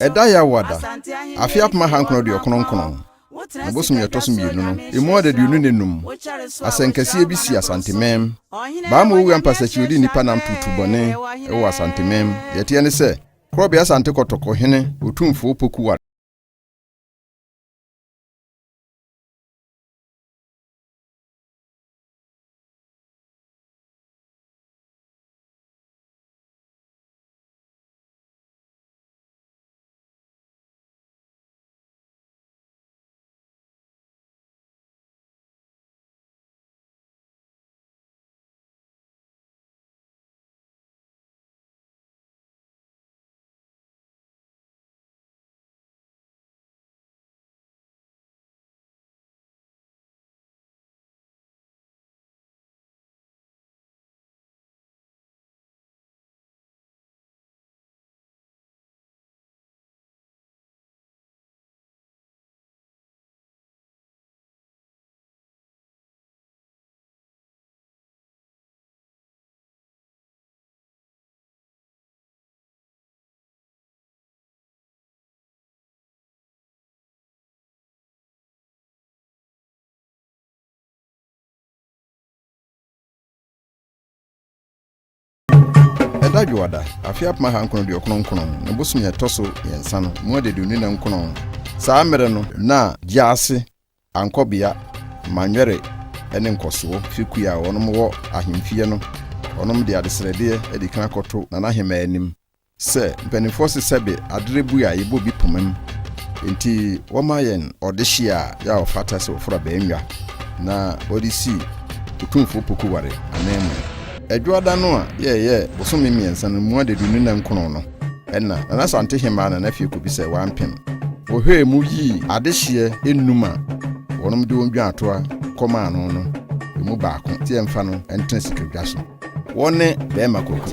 Eda ya wada. Afia pma hankro de okronkron. Obosum yetosom yenu no. Emu ade dunu nenum. Asenkase bi si Asantehene. Ba mo wu ampasachi odi nipa nam tutu bone e wo Asantehene. Yete ne se Krobe Asante kotoko hene Otumfuo Opoku Ware. Eda juwada. Afia pma hankro de okronkron. Obosum yetoso yensa no. Mu ade dunu na nkron. Saa mere no na giase ankobia manwere ene nkoso fikuya onom wo ahemfie no onom de adesrede edikan koto na nahema anim se mpanifo se sebe adrebu ya yebo bi pomam enti womayen odehia ya ofata se ofura baenwa na odisi Otumfuo Opoku Ware anemu edwada no a ye bosome miensa no mu ade dunu na nkron no enna na Asantehene na fie ko bi se wampem ohwe mu yi adehie enuma wonom de wondwa atoa koma no emu baako tie mfa no enten sikadwa so wone Barima Kwaku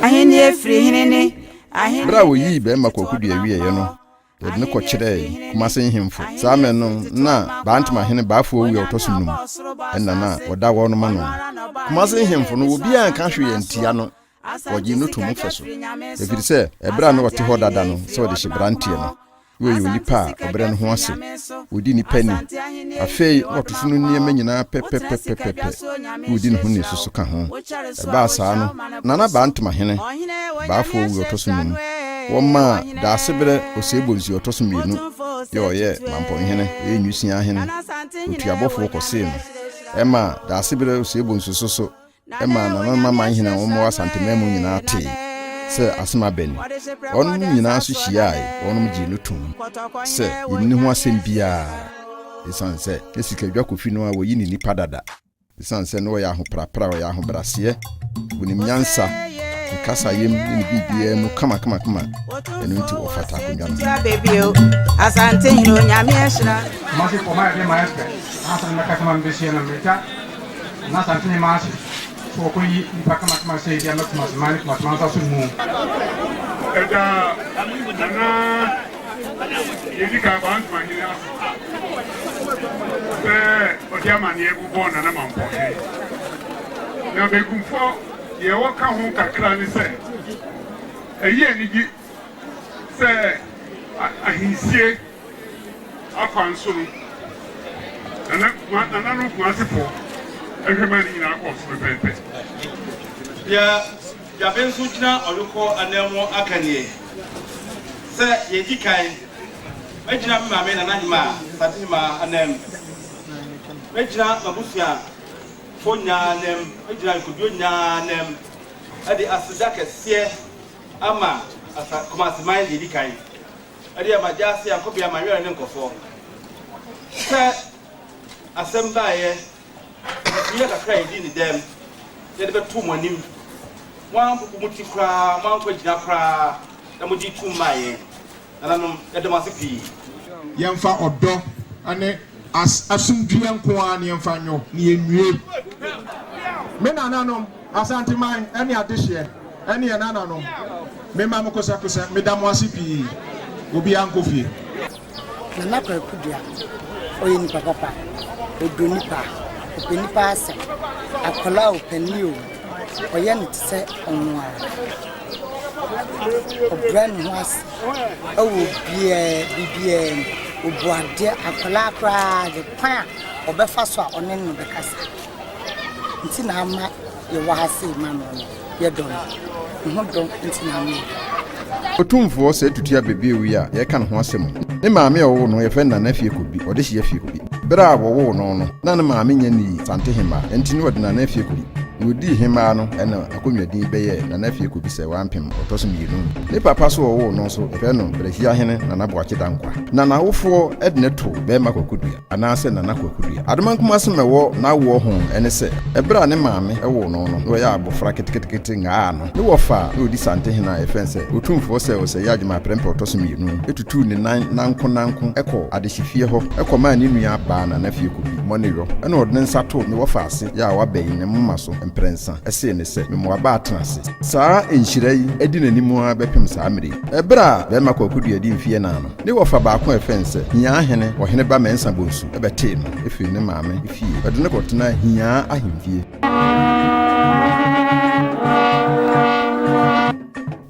ahene efri hinene ahene Bravo yi Barima Kwaku Duah wiye no yedne ko kire kumase himfo saame no na bantma hene baafo wi otosum num enna na woda wo no ma no kumase himfo no obi an ka hwe yentia no wogi no to mu feso efiri se ebra no wote ho dada no se wode hye brantie no we yo nipa obre no ho ase wodi nipa ni afei wotoso no niema nyina pepepepepe wodi no ho ne susu ka ho eba saa no nana bantma hene baafo wi otosum num woma da sebere osebonzi otosum yenu yo ye mampon enyusia hene otuabofo kose no ema da sebere osebonzi soso ema na mama hene womo Asantehene mu nyina te se asema beni onu nyina so hia onu gi no tum se yini ho asem bia esanse esikadwa kofi no a woyi ni nipa dada esanse no ya ho prapra ya ho brase bunim nyansa kasa yem ni bibia mu kama enu nti ofata konwa bebio Asantehene onyame ehira masi ko ma de maestre asan na kama mbeshia na meta na Asantehene masi so ko yi mpaka kama sei dia not mas mani mas mansa su mu eda nana yedi ka bant mahina odi amani ebu bona na mampo na begumfo ye waka ho kakra ni se eye ni gi se ahinsie afansoro nana no kwasefo ehwemani na akọsọ pepe ya bensu jina oluko anemo akanie se ye dikai ejina mama na nahima fatima anem ejina mabusia fonya nem ejina kudio nya nem ade asida kese ama asa komasi mind ye dikai ade amajase ankobi amanwere ne nkofo se asemba ye ye ka krai di ni dem ye de betu monim wan pupu muti kra wan ko jina kra na mudi tumaye nanom ye de masepi yemfa odo ane asumdue nko a ne yemfa nyo ne enwie me nananom Asantehene ene adehye ene ye nananom me ma mokosa me da mo asepi obi ankofie Nana Barima Kwaku Duah oyi ni papa odoni pa openi pa asa akola openi o ɔyɛ ne te sɛ ɔno ara ɔbrɛ ne ho ase ɛwɔ bibiara obuade akwala koraa de kwan a ɔbɛfa so a ɔne no bɛkasa nti na ama yɛwɔ ha sɛ ma no yɛdɔ no ho dɔ nti na ama Otumfuo Osei Tutu bebe wi a yɛka ne ho asɛm ne maame a ɔwɔ no yɛfɛ Nana fie kobi ɔde hye fie kobi bere a wɔwɔ no na ne maame nya ni Asantehene enti ne ɔde Nana fie kobi wodi hema no ɛna akonwadin bɛyɛ Nana fie kobi sɛ wampem ɔtɔso mienu ne papa so ɔwɔ no so yɛfɛ no Brahia hene Nana Dankwa na nawofoɔ ɛde ne to bɛma Kwaku Duah anaasɛ Nana Kwaku Duah adomankoma asɛm ɛwɔ nawo ho ɛne sɛ ɛbere a ne maame ɛwɔ no wɔyɛ abofra ketekete ngaa no ne wɔfa na odi Asantehene a yɛfɛ sɛ Otumfuo Osei yɛadwuma prɛmpɛ ɔtɔso mienu etutu ne nanko ɛkɔ adehyefie hɔ ɛkɔ maa ne nua baa Nana fie kobi mɔneyɔ ɛna ɔde ne nsa to ne wɔfa ase yɛ a wabɛyi ne mma so mprensa ɛsɛ ne sɛ memoaba atena ase saa enhyira yi edi n'anim a bɛpem saa mmere ɛbere a bɛma Kwaku Duah di mfie na no ne wɔfa baako ɛfɛn sɛ hiaa hene ɔhene ba mensa bonsu ɛbɛtee no efiri ne maame fie ɛde ne kɔtena hiaa ahemfie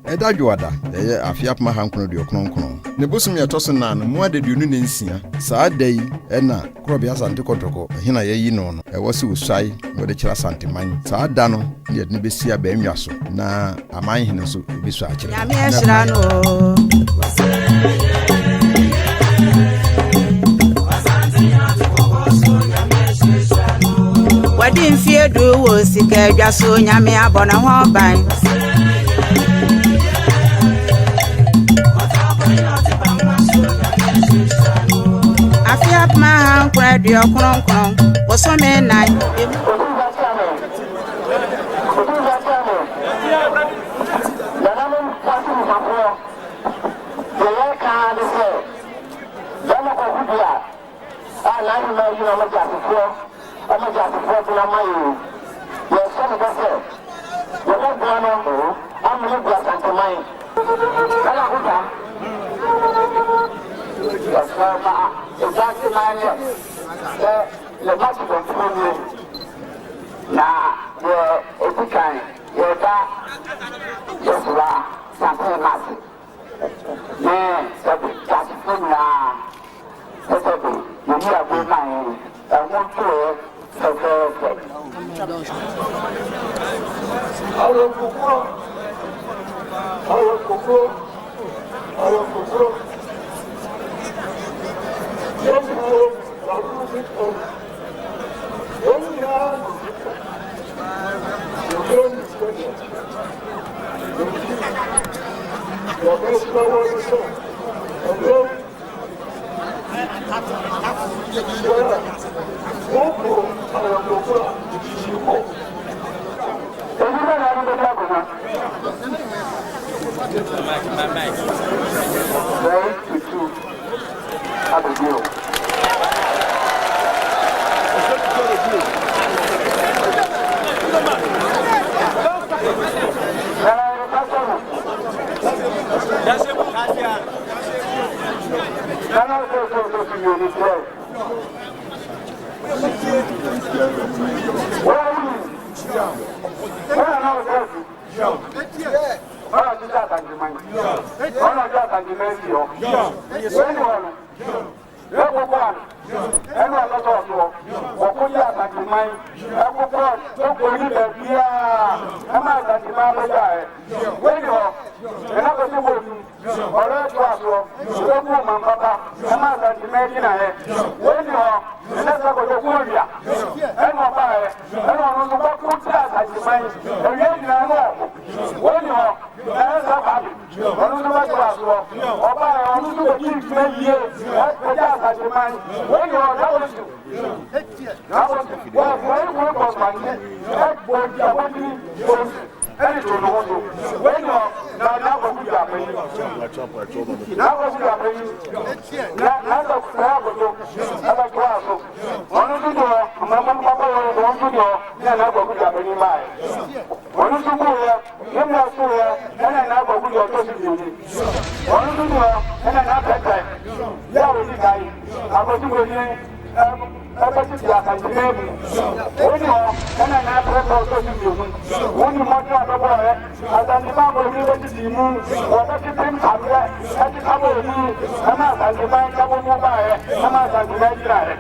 ɛda dwoada ɛyɛ afiapma hankono de okronkron ne bosom yɛtɔ so na no mu adaduonu ne nsia saa da yi ɛna korɔbea Asante kɔtɔkɔ ɛhena yɛyi no ɛwɔ sɛ osuai na ɔde kyerɛ Asanteman saa da no ne yɛde ne bɛsi abaanwa so na amanhene nso ebiso akyerɛ nyame ahyira no wadi mfie du wɔ sika adwa so nyame abɔ na ho ban Afia ma han kura di okronkron osome nai ɛbɛti di Asantehene mu woni hɔ ɛna na aprɛpɛ ɔsɔ si bi mu woni mɔtɔ abɛbɔ ɛ Asantehene abɔ ebi bɛti di mu wɔbɛti pim abrɛ ɛti kabɔ ebi ɛma Asantehene kabɔ mu ba ɛ ɛma Asantehene gyina ɛ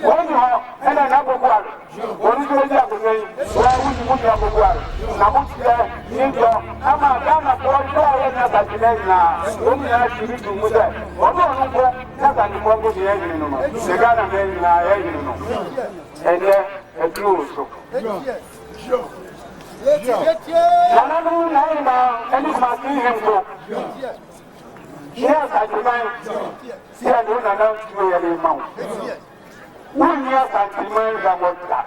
woni hɔ ɛna na gbogbo alo woni so ebi agbogbo yi wɔn wuni mu di agbogbo alo na mo tiɛ níjọ ama Ghana fɔ ɔyɔ ɔyɛ ní Asantehene nyinaa woni yɛ ti bi tu mu dɛ ɔbɛ ɔno ko ní Asantehene ko di yɛ yiri no ma ní Ghana mɛ nyinaa yɛ yiri no ɛnɛ ɛduru so. Nana no na yina ɛni kumasi yi nko ní Asantehene si ɛni nana tuo yɛ lè ma o wọ́n ní Asantehene gbàgbọ́ ta.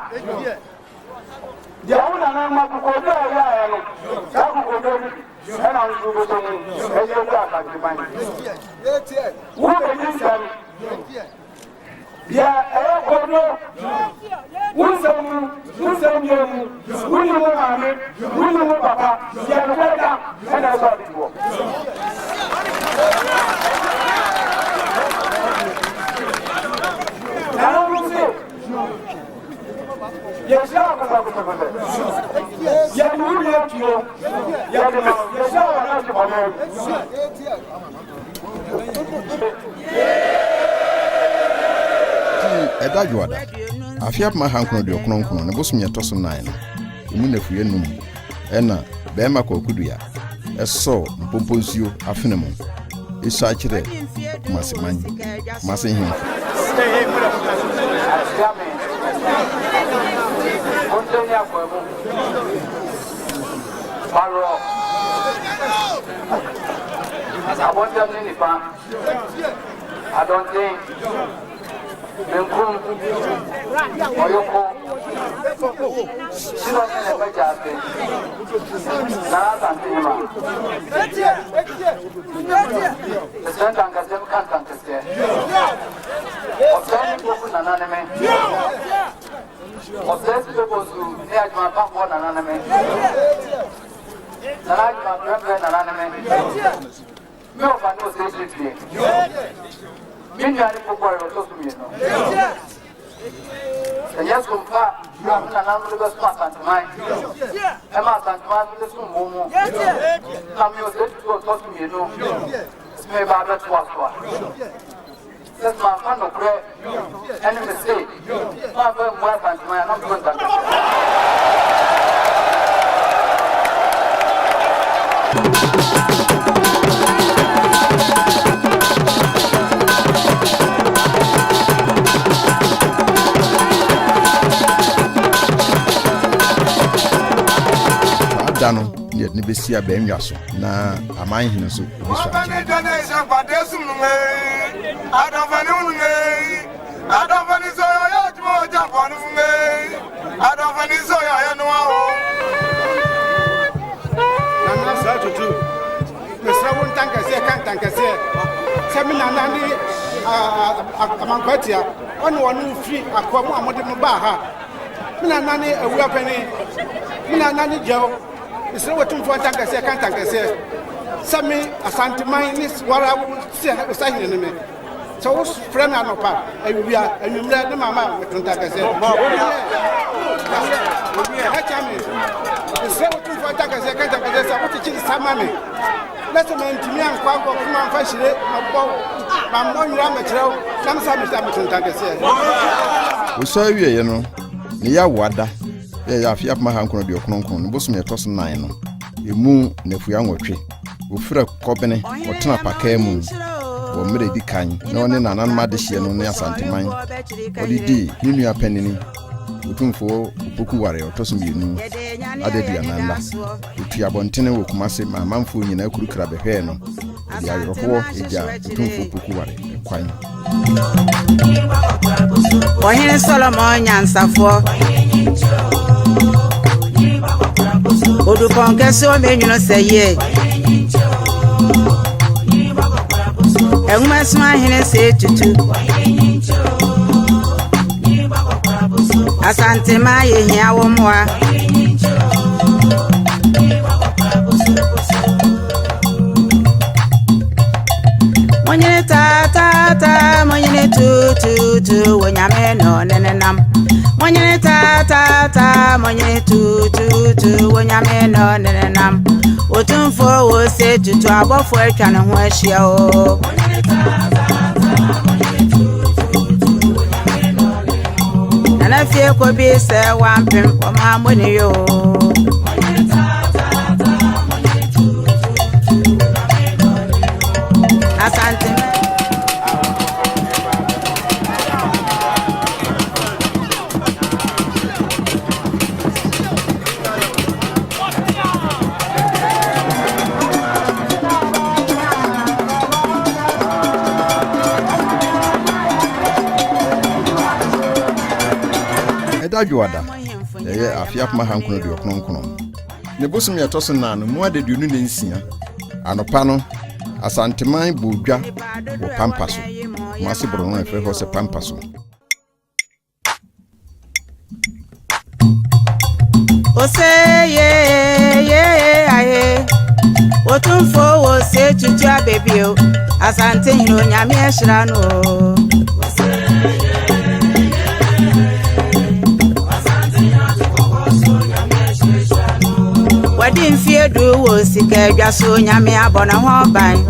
Yàwó nana ma kókó ọjọ́ ẹ̀rí ààrẹ nù lákòókò lórí ẹ̀nà oṣù gbogbo mu ẹ̀yẹ ọjọ́ Asantehene. Wọ́n lè ní ìsẹ̀mí. Yà ẹ̀yẹ kọ́dọ̀ wọ́n sẹ́mu yẹmu wọ́n ní wọ́n màmí wọ́n ní wọ́n bàbá yà ẹ̀rọ bẹ́ẹ̀ dà ẹ̀nà ẹ̀sọ́ àdìgbò. Nana ló ń sè. Yẹ̀sẹ̀ àkọsàkọsàkọsà. Yẹ̀ni wúni yẹn tu yẹn. Yẹ̀ni ma yẹ̀sẹ̀ àwọn náà ti bọ̀ náà. Ẹ̀dá Juada. Afia ma hankron de okronkron ne bosom yɛ tɔso 9 no. Emu na fuye num. Ɛna Barima Kwaku Duah. Ɛsɔ mpomponsuo afene mu. Ɛsɔ akyerɛ kumaseman. Kumasenhene. I don't think Benkum Oyoko Siliconson never just Nana the Santa Gazem can't say Otumfuo Nana Osei Tutu near my papa Nana no, but no, say Minjani Pokora to me. And yes, compare Nana Barima Kwaku Duah. Emma Asantehene with some Momo. Come you said to me, no. Maybe I bet was. That's my fun of prayer. Any mistake. My friend was Asantehene, not good that. Dano yet ne besia benwa so na amanhene so biso It's not Otumfuo Osei can't say. Sami Asantehene is what I will say in me. So what's friend and opa? And we are and you let the mama with Tantaka. It's not Otumfuo Osei can't say what teaching some money. Let's man to me and Kwaku come and fashion it. I'm not Ramachel, some Tantaka. We saw you, you know. Nia wada. Ya afia ma hankron de okronkron no bosom yetoso 9 no emu nefua nwotwe ofura kobene otena paka mu wo mere di kan na one nana ma de hye no ne Asantehene odidi ninu apanini Otumfuo Opoku Ware otoso mienu adedua nanda otu abontene wo kumase ma manfo nyina kurukra behwe no ya yorofo eja Otumfuo Opoku Ware kwan Ohene Solomon nyansafo Odupon keso menyuno seye Enwasmahene Osei Tutu Asante ma yehia wo moa Monyene ta monyene tu tutu wonyame no nenenam monyene ta monyene tutu wonyame no nenenam Otumfuo Osei Tutu abofo atwa ne ho ahia o Nana fie ko bi se wampem o ma moni yo Asante Edadwada ye afia pama hankono de okronkron ne bosum ye toso na no mu adeduonu ne nsia anopa no asanteman bodwa wo pampaso mase boro no efe ho se pampaso Osei aye Otumfuo Osei Tutu abebio Asantehene onyame ehira no Wadi mfie du wo sika dwaso nyame abona ho ban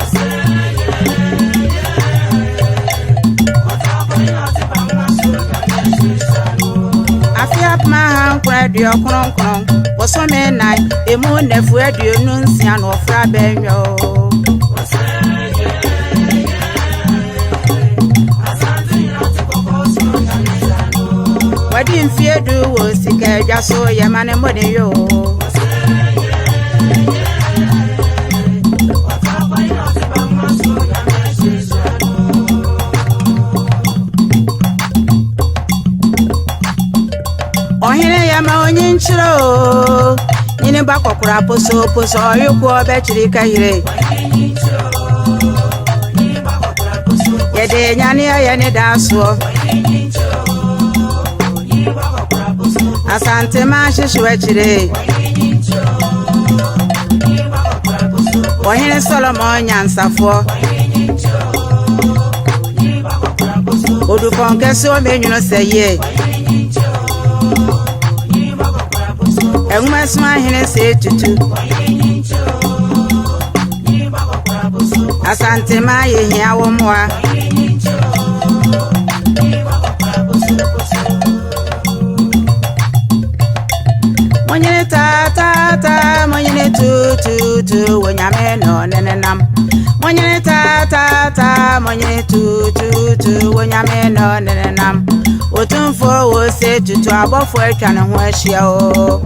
Afia pma hankra dio kronkron wosome nai emu nefu aduonu nsia no ofra benyo Wadi mfie du wo sika dwaso yemane mode yo Ohine yama onyinchiro nyine bakokura poso oyuko bechiri kahire Yede nyane ya ne daso Asante ma shishu chire Ohine Solomon nyansafo Odupon kesi o menyuno seye Enuma sma hene se tutu Asante ma ye hia wo moa Monyene ta monyene tutu wonyame no nenenam Monyene ta monyene tutu wonyame no nenenam Otumfuo Osei Tutu abofo atwa ne ho ahia o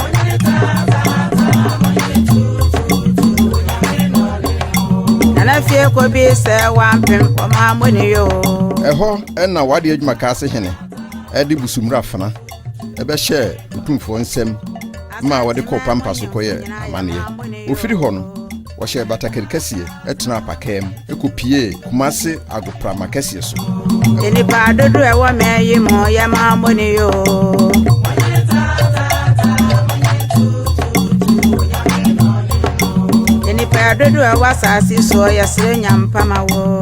Nana fie ko bi se wampem o ma moni yo eho na wade adwuma ka ase hene ede busumra fana ebe hye Otumfuo nsem ma wade ko pampaso koye amane ofiri ho no wo hye batakerikasie etena apakem ekopie kumase agopra makasie so Enipa dodo ewo meyi mo ya ma moni yo Enipa dodo ewo asasi so ya sire nyampama wo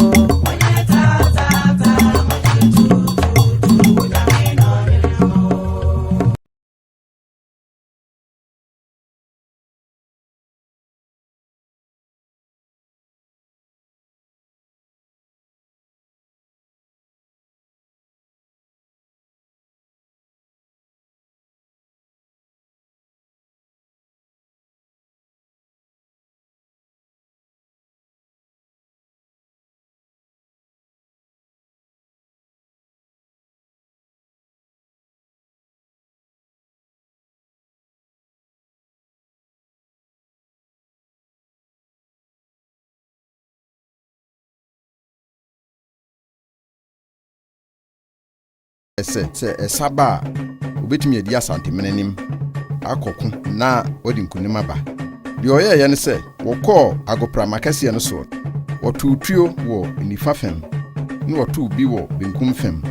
se esaba obetumi adi asante menanim akoku na odi nkunim aba de oye ye ne se wokọ agopra makasie no so wotutuo wo nifa fem na wotu bi wo benkum fem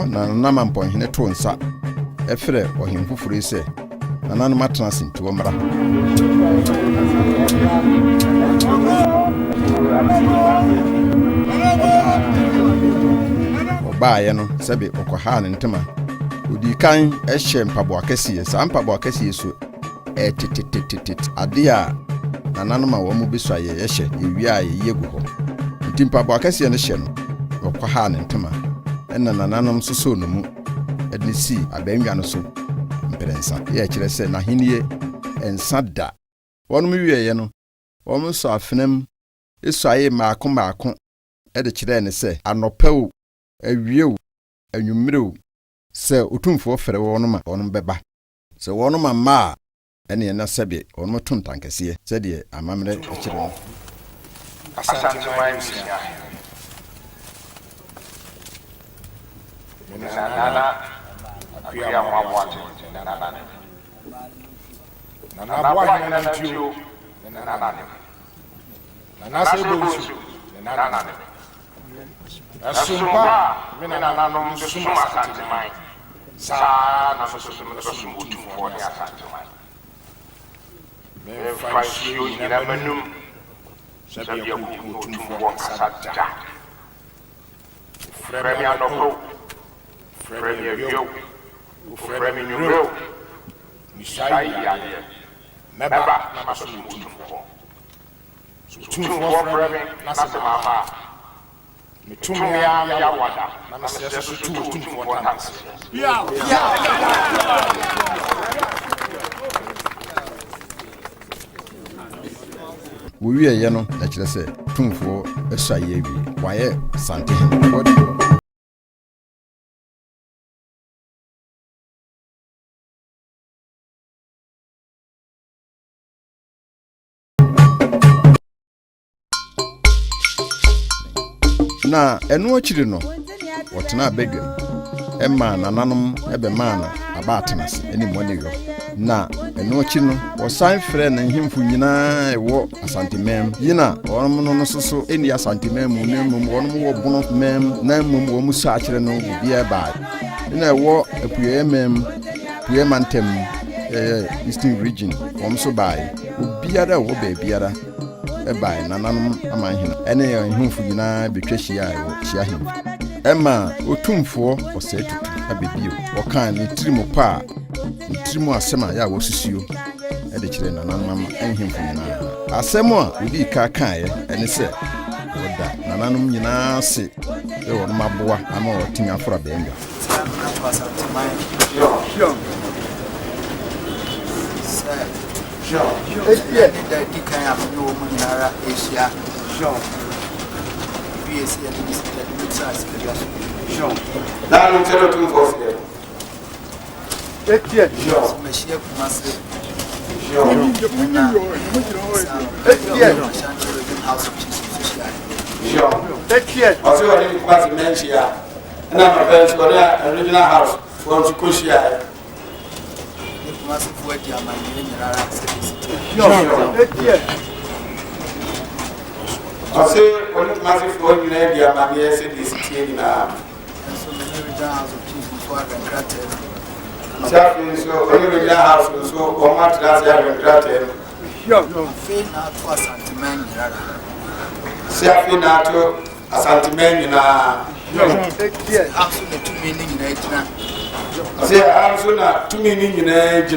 na Nana Mpɔnhene to nsa efre ɔhen foforo ise nananom atena sintuo mra ɔbaaye no sɛbe ɔkɔha ne ntema odi kan ɛhyɛ mpaboa kɛseɛ saa mpaboa kɛseɛ so ɛtetetetet ade a nananom a wɔn besu ayɛ yɛhyɛ ewia a yɛyɛ gu hɔ nti mpaboa kɛseɛ no hyɛ no ɔkɔha ne ntema ɛna nananom soso no mu ɛde si abanwa no so mperensa yɛ kyerɛ sɛ n'ahenie ensa da wɔnom wieyɛ no wɔn so afenam esu ayɛ maako ɛde kyerɛ ne sɛ anɔpɛw awiew anwummerew sɛ otumfuo fɛrɛ wɔnom a wɔnom bɛba sɛ wɔnom ama ɛne na sɛbe wɔnom to ntankɛseɛ sɛdeɛ amammerɛ kyerɛ no Asante Nana Akuya Mwawate Nana Barima Kwaku Duah Nana Sebonsu Nana Asumpa Nana no Suma Asante Sa na Sum Otumfuo Asante Me Fasio Nyina Manum Sabia Ku Otumfuo Asante Fremi Anoko Fremi Yo Fremi Nyuro Misai Yade Meba na Sum Otumfuo Otumfuo Fremi na Mama Mitumia ya wada na nasiasa sutu Otumfuo tansi ya wieyɛ no na kyerɛ sɛ Otumfuo esu ayɛ wi wayɛ Asantehene na ɛno akyiri no wɔtena bedwam ɛma nananom ɛbɛma na aba atenase ɛne mɔneyɔ na ɛno akyiri no wɔsan frɛ na nhemfo nyinaa ɛwɔ asantemam yina wɔnom no soso ɛni asantemam mu na mmom wɔnom wɔ bono mam na mmom wɔ mu sa akyerɛ no bia baa na ɛwɔ apuye mam puye mantem eastern region wɔm so baa obiara wɔ baabiara ɛbaa nananom amanhene ɛne nhemfo nyinaa betwa hyia ɛwɔ hyia hem ɛma Otumfuo Osei Tutu abebio wɔkan ne tirimo pa ne tirimo asɛm a yɛ a wɔsusuo ɛde kyerɛ nananom ama nhemfo nyinaa asɛm a obi ka kaeɛ ɛne sɛ wɔda nananom nyinaa se ɛwɔ no maboa ama wɔtumi afora bɛnga Now, I'm telling you, Otumfuo. Original house for Kushia. I say, only massive for you, Nadia, my dear, said this in so only original house, so or much last year, and granted. Safi Nato, Asantehene, absolutely 2 meaning in age. Say, I'm so not 2 meaning in age.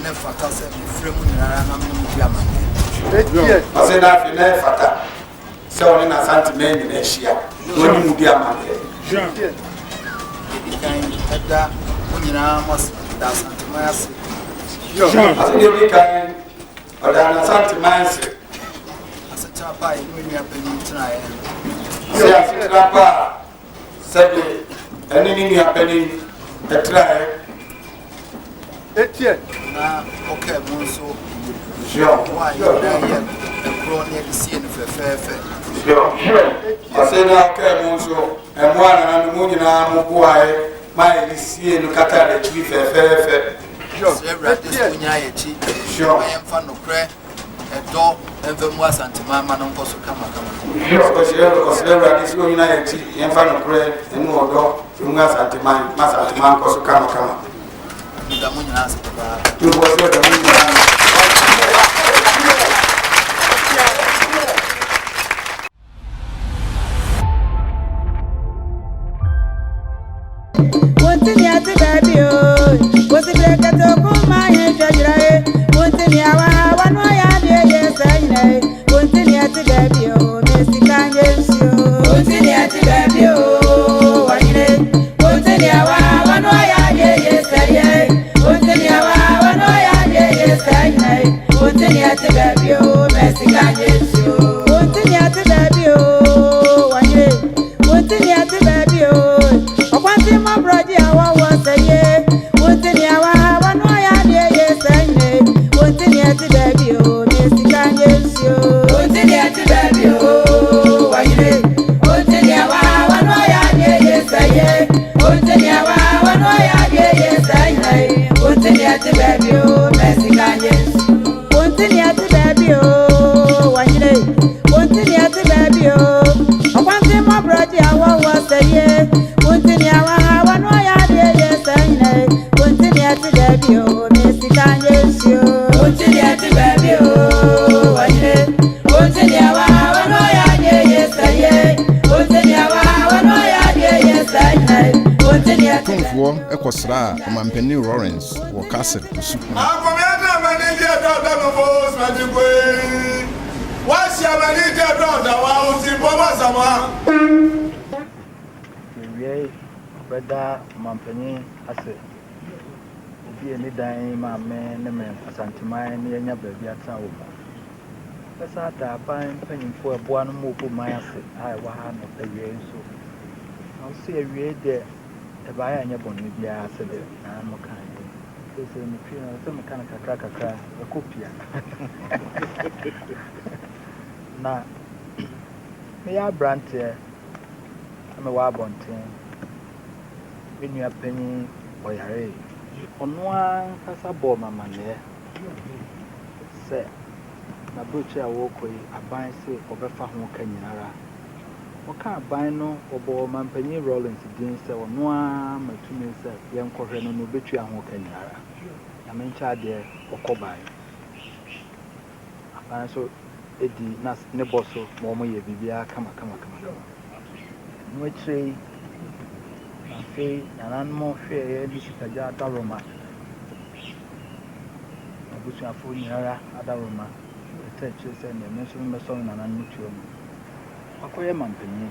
Never toss every frame I said that in a fata. So in Asantehene in Asia, when you be a man. When you must that's Asantehene. I think you can or Asantehene. As a chapa, you have been trying. Say, I said, Papa, said, anything happening, a try. Okay, Monso. Sure. Why you're there? Grown near the scene of a fair. Sure. I said, okay, Monso, and one and the moon in our boy, my scene of Qatar, the chief fair. Sure. Sure. I am fond of prayer. edo evemu Asante mama no nkoso kama Osei this go na yeti yemfa no kure enu odo emu Asante man nkoso kama nda mo nyina ase baba tu bo se da mo Otumfuo ekosra amampeni Rawlings wo castle kusu Akomiata manager daughter no boss matigwe. What's your manager daughter wa uti boba sama? We brother mampeni ase. Obi eni dan ma me ne me Asantehene ne enya baabi ata wo. Pesa da ban panimfo eboa no mo po man ase. Ai wa ha no ewie nso. Na so ewie de ebaya anya bonu bia ase de na mo kan. So me pia so me kan kakra e kopia. Na me ya brante me wa bonten. Me nua panyi oyare. Ono an kasa bo mama ne. Se na broche a wo koi aban se obefa ho kanyinara. Oka aban no obo mampanyi Rawlings din se ono a matumi se yenkohwe no no betua ho kanyinara. Na mencha de okoban. Aban so edi na ne boso mo mo ye bibia kama. No tree na fe na mo hwe ye di sikaja adaroma. Abusu afo nyara adaroma. Teacher said, "Mention my son and mutual." Akoye mampanyi.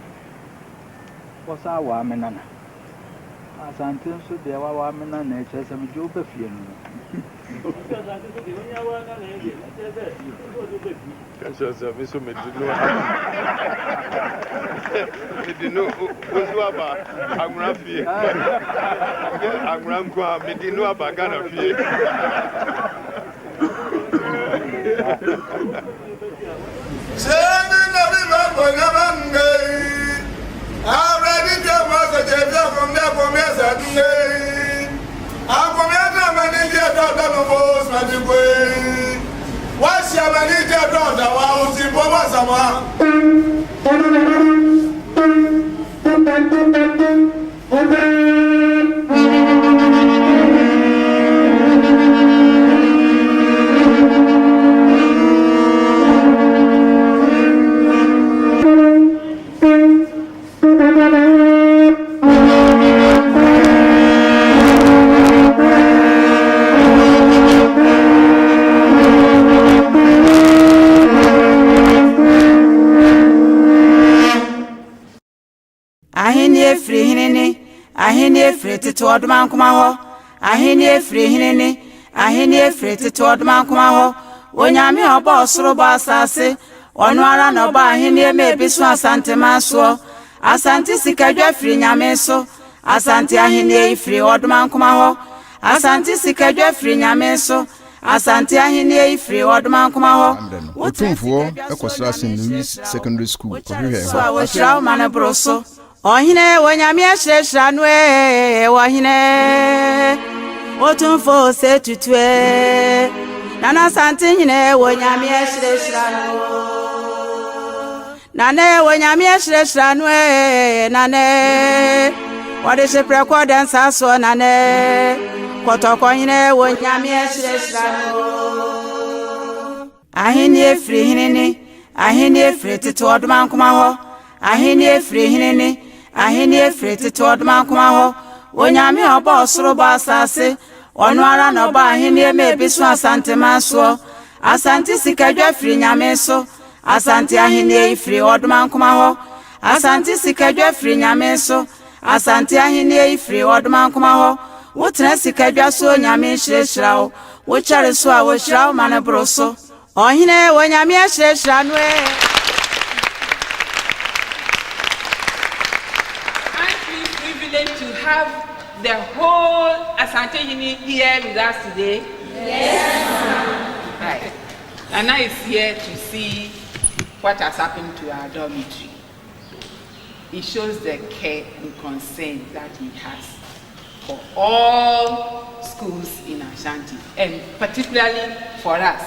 What's our woman? Asante so de wa mena na eche se me jo bafie no. Kanso se me so medino. Medino ozu aba agura fie. Agura nkwa medino aba Ghana fie. Send the river for Nabande. Already there was a champion from there for me Saturday. Akomiata manager daughter no boss matigwe. What's your manager daughter wa uti boba sama? Ahini efri tito odman kuma ho ahini efri hinini ahini efri tito odman kuma ho onyame obo osoro bo asase onu ara na oba ahini emebi so asante maso asante sikadwa fri nyame so asante ahini efri odman kuma ho asante sikadwa fri nyame so asante ahini efri odman kuma ho Otumfuo ekosra St. Louis Secondary School kohwe so awosra mane broso ohine wonyame ahyehra no ohine Otumfuo Osei Tutu Nana Asantehene wo nyame ahyirehira no Nana wo nyame ahyirehira no Nana Wade hyeprɛ kɔden saso Nana Kɔtɔkɔhene wo nyame ahyirehira no Ahini efiri hinini Ahini efiri tete odman kuma ho Ahini efiri hinini Ahini efiri tete odman kuma ho Onyame obo osoro bo asase Ono ara no ba ahini emebi so asante manso Asante sikadwa firi nyame so Asante ahini efiri odman kuma ho Asante sikadwa firi nyame so Asante ahini efiri odman kuma ho Wotra sikadwa so nyame hyirehira wo wo kyare so a wo hyira wo mane broso Ohine wo nyame ahyirehira no To have the whole Asantehene here with us today. Yes. Right. Nana is here to see what has happened to our dormitory. It shows the care and concern that he has for all schools in Ashanti, and particularly for us.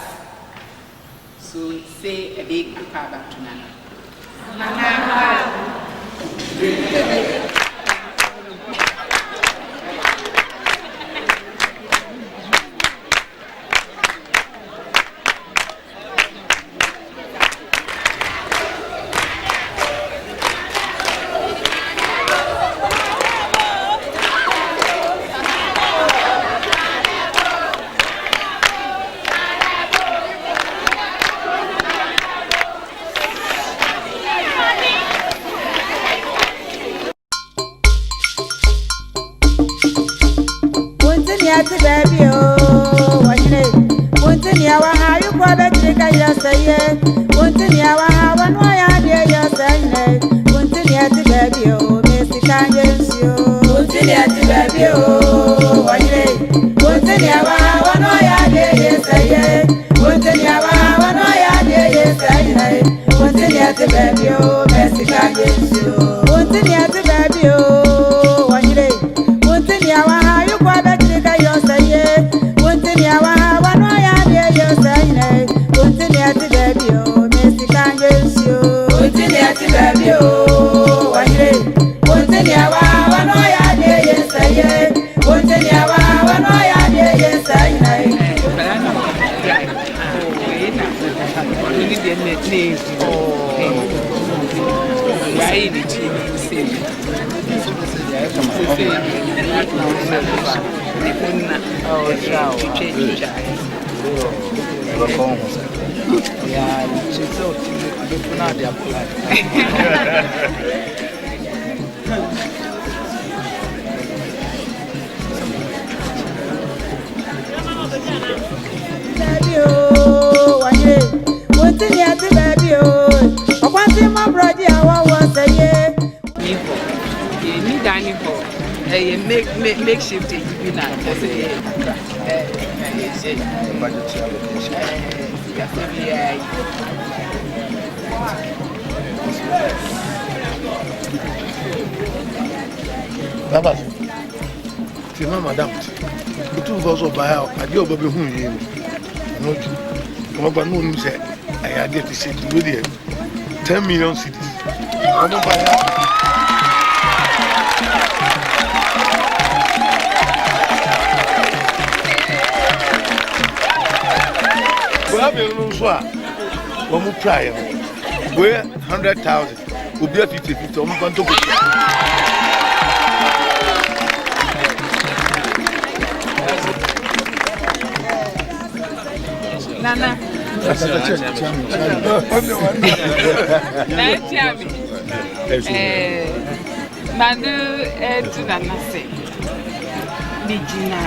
So say a big power to Nana. Nana. Makeshift you know Baba, see my madam. The two of us are by our idea of whom you know. Come up and know say I had to say to you 10 million cities. I'm not by When we try, we're 100,000, we'll be a 50-50. I'm going to go. Nana. Manu to Nana say, Nijina,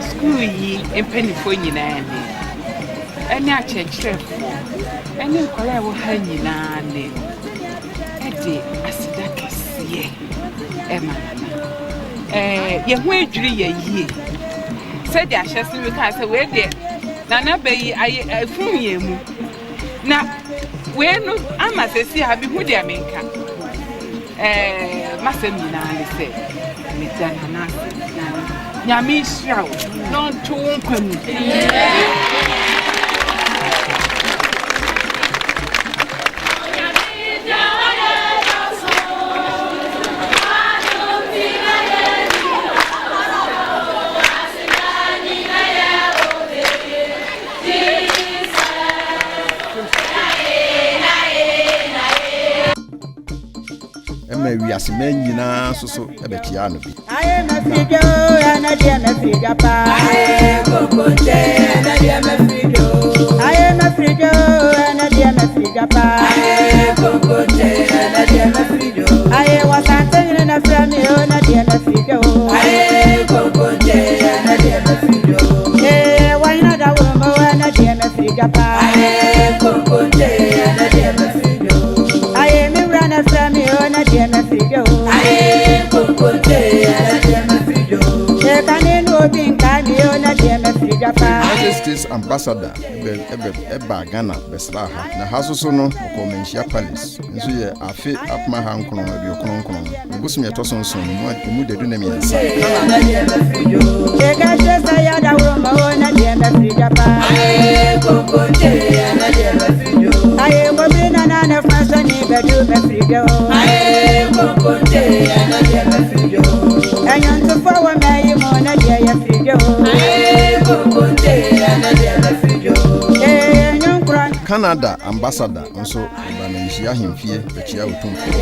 school ye, and penny for you, any church, any color will hang you now. Eddie, I said that is ye, Emma. Ye wait 3 years. Said the ashes in the castle where there. Nana Bay, I fool you. Now, when I must say, I be with the America. Master Mina said, Miss Nana, Yamish, not too ma wiase ma nyinaa so ebetia no bi aye mafido ana dia mafido pa aye kokote ana dia mafido aye mafido ana dia mafido pa aye kokote ana dia mafido aye wasante na frami ana dia mafido aye kokote ana dia mafido waina da wo ana dia mafido pa aye kokote ana dia mafido aye mi rana frami ana dia mafido aye kokote ana dia mafido kaneno binkani ana dia mafido pa United States ambassador eba Ghana besraha na hasoso no ko menhia palace nso ye afi apma ha nkono abi okono ebusum ye toso nso mu dedu na miensa ana dia mafido kekashe ya da wo ana dia mafido pa aye kokote ana dia mafido aye mobina na fransa ni bedu mafido aye kokote ana dia mafido enyon to fo wa mai mo na dia ya fido aye kokote ana dia mafido enyon kran Canada ambassador nso ba na nhia hemfie bechia Otumfuo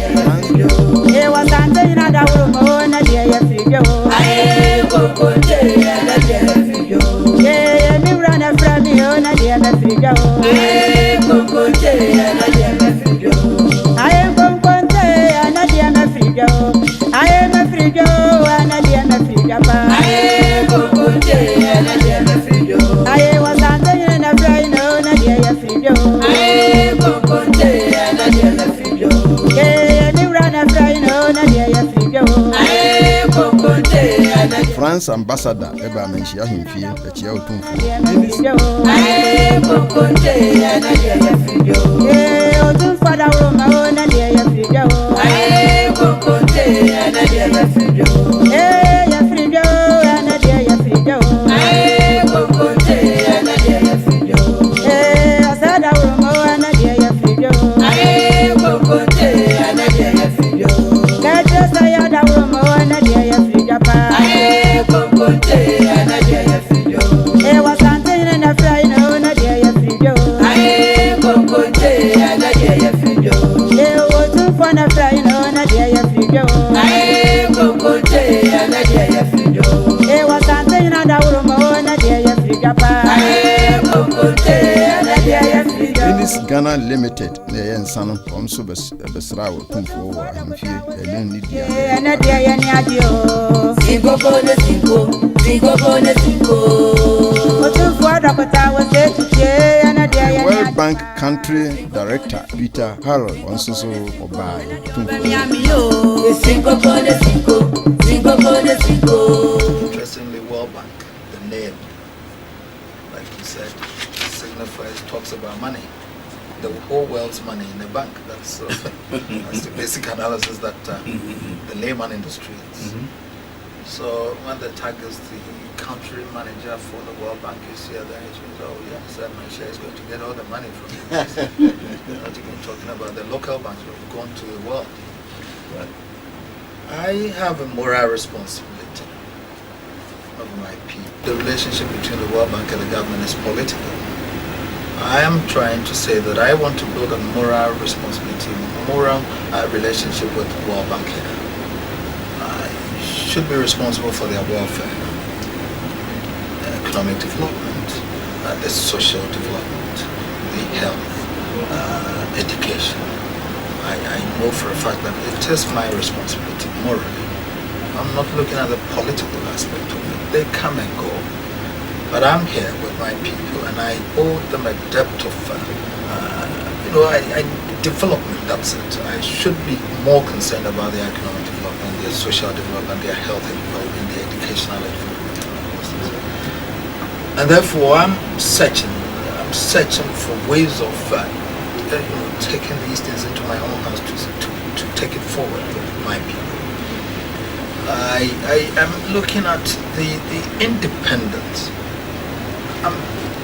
wasante na da wo na dia ya fido aye kokote ana dia mafido mi rana frami na dia mafido aye kokote ana dia mafido aye kokote ana dia mafido aye mafido ana dia mafido pa aye kokote ana dia mafido aye wasante na frami na dia ya fido aye kokote ana dia mafido mi rana frami na dia ya fido aye kokote ana France ambassador eba menhia hemfie bechia Otumfuo aye kokote ana dia ya fido Otumfuo da wo na dia ya fido aye kokote ana dia ya fido ya fido ana dia ya fido aye kokote ana dia ya fido asada wo ana dia ya fido aye kokote ana dia ya fido kaje saya da wo ana dia ya fido pa aye kokote ana dia ya fido wasante na fry na dia ya fido aye kokote ana dia ya fido Otumfuo na fry na dia ya fido aye kokote ana dia ya fido wasante na da wo na dia ya fido pa aye kokote ana dia ya fido This Ghana Limited na yensa no omso besra Otumfuo wa hemfie ene ni dia ana dia ya ni adio Cinco bone cinco Otumfuo Dr. Osei Tutu ana dia ya World Bank Country Director Peter Harold onso so obai Otumfuo Cinco bone cinco Interestingly, World Bank, the name, like you said, signifies, talks about money. The whole world's money in the bank. That's the basic analysis that the layman in the streets. So when the tag is the country manager for the World Bank is here, then it means, oh yes, that my share is going to get all the money from you. You're not even talking about the local banks, we've gone to the world. But I have a moral responsibility of my people. The relationship between the World Bank and the government is political. I am trying to say that I want to build a moral responsibility, moral relationship with the World Bank here. I should be responsible for their welfare, economic development, the social development, the health, education. I know for a fact that it is my responsibility morally. I'm not looking at the political aspect of it. They come and go. But I'm here with my people and I owe them a debt of, development, that's it. I should be more concerned about their economic development, their social development, their health development, their educational development. And therefore I'm searching for ways of taking these things into my own house to take it forward with my people. I am looking at the independence. I'm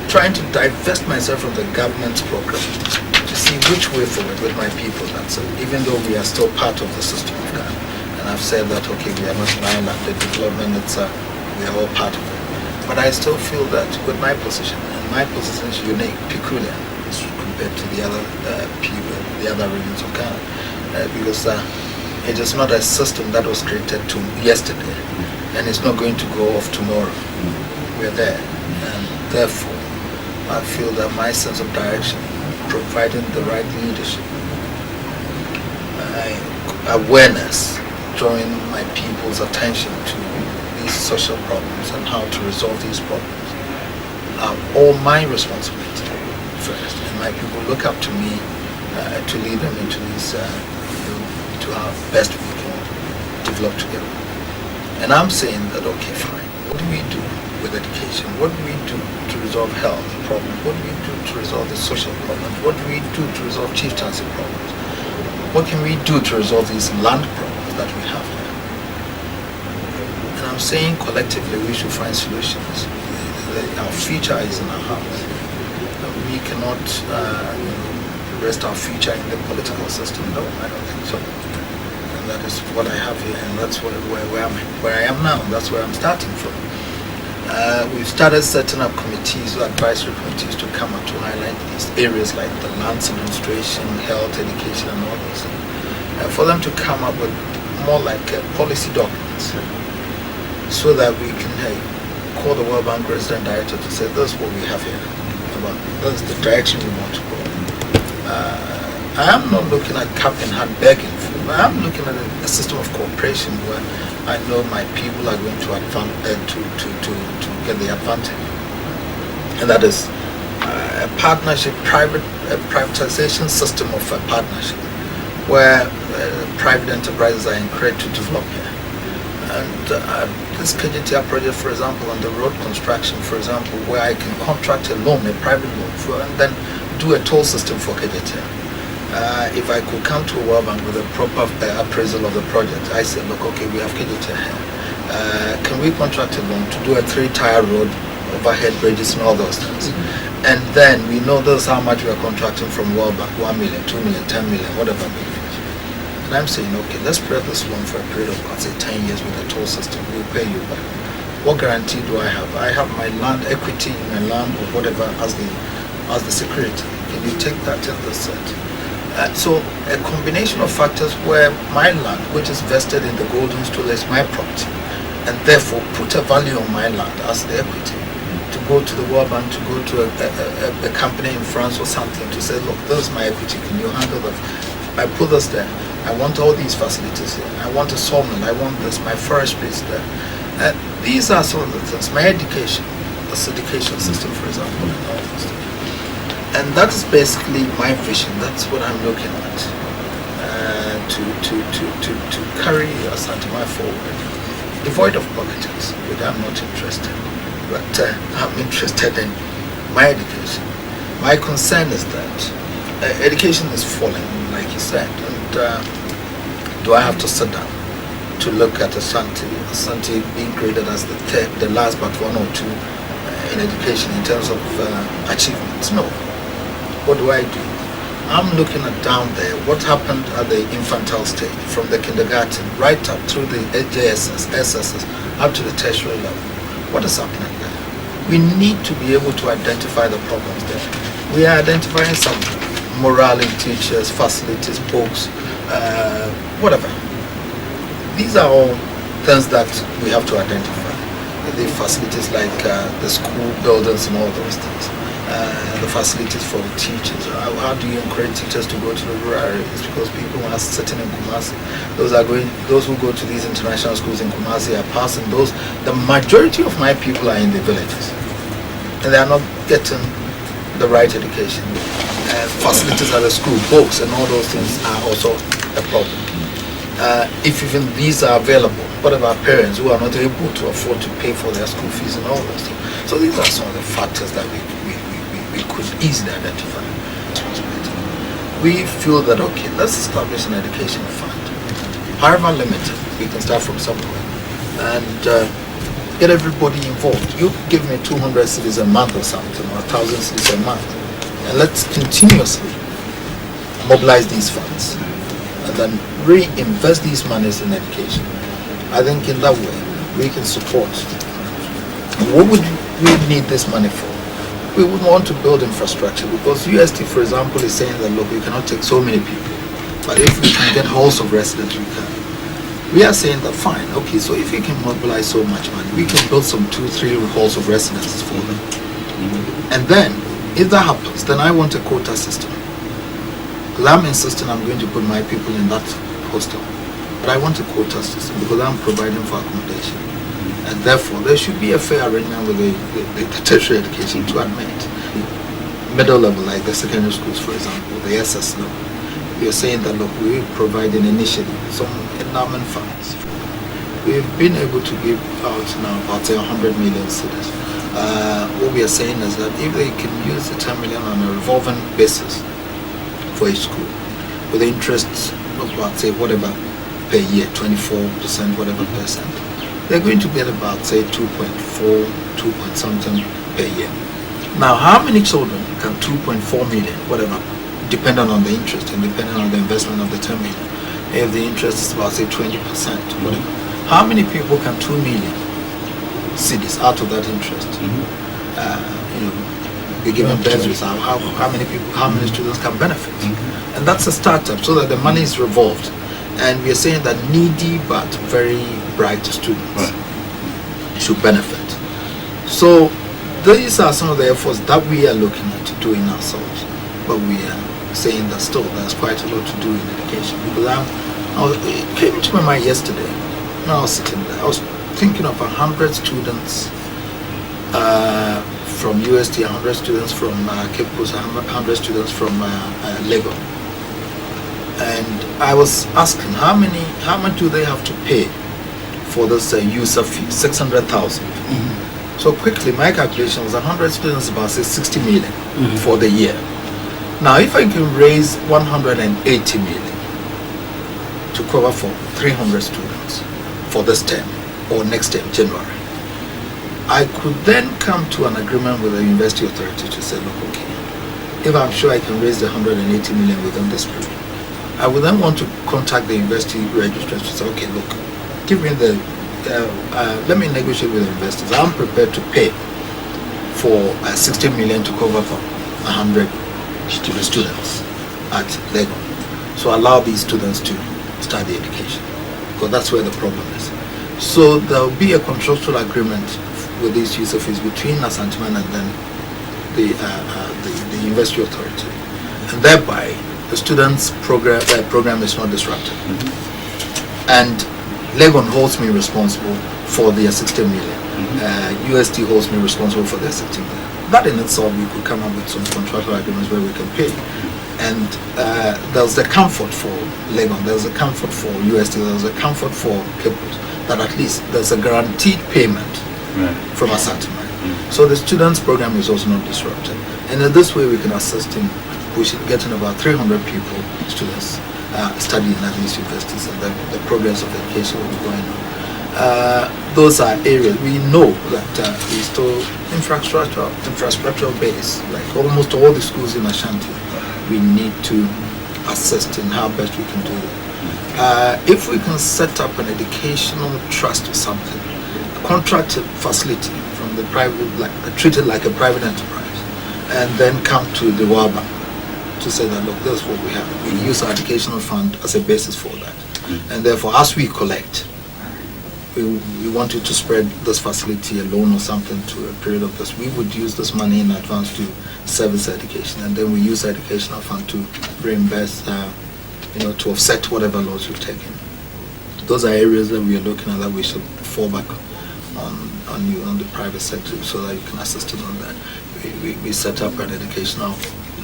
trying to divest myself from the government's program to see which way forward with my people. That's even though we are still part of the system of Ghana. And I've said that, okay, we are not an island, the development, we are all part of it. But I still feel that with my position, and my position is unique, peculiar, compared to the other people, the other regions of Ghana, because It is not a system that was created yesterday, and it's not going to go off tomorrow. We're there, and therefore, I feel that my sense of direction, providing the right leadership, awareness, drawing my people's attention to these social problems and how to resolve these problems, are all my responsibility first. And my people look up to me to lead them into these, to how best we can develop together. And I'm saying that, okay, fine, what do we do with education? What do we do to resolve health problems? What do we do to resolve the social problems? What do we do to resolve chieftaincy problems? What can we do to resolve these land problems that we have here? And I'm saying collectively we should find solutions. Our future is in our hands. We cannot rest our future in the political system. No, I don't think so. And that is what I have here, and that's where I am now. That's where I'm starting from. We've started setting up committees, advisory committees, to come up to highlight these areas like the lands administration, health, education, and all those things. For them to come up with more like policy documents, so that we can call the World Bank Resident Director to say, this is what we have here. That's the direction we want to go. I am not looking at cap in hand begging for, but I'm looking at a system of cooperation where I know my people are going to get the advantage, and that is a partnership, privatization system of a partnership, where private enterprises are encouraged to develop here. And this KJTR project, for example, on the road construction, for example, where I can contract a loan, a private loan, and then do a toll system for KJTR. If I could come to a World Bank with a proper appraisal of the project, I said, look, okay, we have KJTR here. Can we contract a loan to do a 3-tire road, overhead bridges, and all those things? And then we know this is how much we are contracting from World Bank: 1 million, 2 million, 10 million, whatever million. And I'm saying, okay, let's spread this loan for a period of, let's say, 10 years with a toll system. We'll pay you back. What guarantee do I have? I have my land equity in my land or whatever as the security. Can you take that in the set? So a combination of factors where my land, which is vested in the Golden Stool, is my property, and therefore put a value on my land as the equity. To go to the World Bank, to go to a company in France or something, to say, look, this is my equity, can you handle that? I put this there. I want all these facilities here. I want a sawmill. I want this. My forestry is there. These are some of the things. My education, this education system, for example, and all those things. And that's basically my vision. That's what I'm looking at to carry Asante forward, devoid of politics, which I'm not interested. But I'm interested in my education. My concern is that education is falling, like you said. Do I have to sit down to look at Asante being graded as the last but one or two in education in terms of achievements? No. What do I do? I'm looking at down there what happened at the infantile stage, from the kindergarten right up through the JSS, SSS, up to the tertiary level. What is happening there? We need to be able to identify the problems there. We are identifying some morale in teachers, facilities, books, whatever. These are all things that we have to identify. The facilities like the school buildings and all those things. The facilities for the teachers. How do you encourage teachers to go to the rural areas? Because people are sitting in Kumasi. Those who go to these international schools in Kumasi are passing those. The majority of my people are in the villages, and they are not getting the right education. Facilities at the school, books, and all those things are also a problem. If even these are available, what about parents who are not able to afford to pay for their school fees and all those things? So these are some of the factors that we could easily identify. We feel that, okay, let's establish an education fund. However limited, we can start from somewhere and get everybody involved. You give me 200 cedis a month or something, or 1,000 cedis a month, and let's continuously mobilize these funds and then reinvest these monies in education. I think in that way we can support. What would we need this money for? We would want to build infrastructure, because UST, for example, is saying that, look, we cannot take so many people. But if we can get halls of residence, we can. We are saying that fine, okay, so if we can mobilize so much money, we can build some 2-3 halls of residences for them. And then, if that happens, then I want a quota system. Because I'm insisting I'm going to put my people in that hostel. But I want a quota system because I'm providing for accommodation. And therefore, there should be a fair arrangement with the tertiary education to admit. Middle level, like the secondary schools, for example, the SS level. We are saying that, look, we're providing initially some endowment funds. We've been able to give out now about 100 million cedis. What we are saying is that if they can use the 10 million on a revolving basis for each school, with interest of about, say, whatever per year, 24%, whatever percent, they're going to get about, say, 2.4, 2 point something per year. Now, how many children can 2.4 million, whatever, depending on the interest and depending on the investment of the 10 million, if the interest is about, say, 20%, whatever, how many people can 2 million cedis out of that interest, be given bursaries? How many people, how many students can benefit? And that's a startup, so that the money is revolved. And we are saying that needy but very bright students should benefit. So these are some of the efforts that we are looking at doing ourselves. But we are saying that still there's quite a lot to do in education. Because it came into my mind yesterday when I was sitting there. I was thinking of 100 students from UST, 100 students from Cape Coast, 100 students from Lagos. And I was asking how much do they have to pay for this user fee? 600,000. So quickly, my calculation was 100 students about, say, 60 million for the year. Now, if I can raise 180 million to cover for 300 students for this term or next term, January, I could then come to an agreement with the university authority to say, look, okay, if I'm sure I can raise the 180 million within this period, I would then want to contact the university registrars to say, okay, look, give me the, let me negotiate with the investors. I'm prepared to pay for 60 million to cover for 100 students at Lagos. So allow these students to start the education, because that's where the problem is. So there will be a contractual agreement with these user fees between Asantehene and then the university authority, and thereby the students' program is not disrupted. And Legon holds me responsible for their 60 million. UST holds me responsible for their 60 million. That in itself, we could come up with some contractual agreements where we can pay. And there's the comfort for Legon, there's a comfort for UST, there's a comfort for Cape Coast, that at least there's a guaranteed payment from Asantehene. So the students' program is also not disrupted. And in this way, we can assist in getting about 300 people, students, studying at these universities, and then the progress of education will be going on. Those are areas we know that we still infrastructural base, like almost all the schools in Ashanti. We need to assist in how best we can do it. If we can set up an educational trust or something, a contracted facility from the private, treated like a private enterprise, and then come to the WABA to say that, look, this is what we have. We use our educational fund as a basis for that. And therefore, as we collect, we wanted to spread this facility, a loan or something, to a period of this. We would use this money in advance to service education, and then we use the educational fund to reimburse, to offset whatever loans we've taken. Those are areas that we are looking at that we should fall back on the private sector, so that you can assist us on that. We set up an educational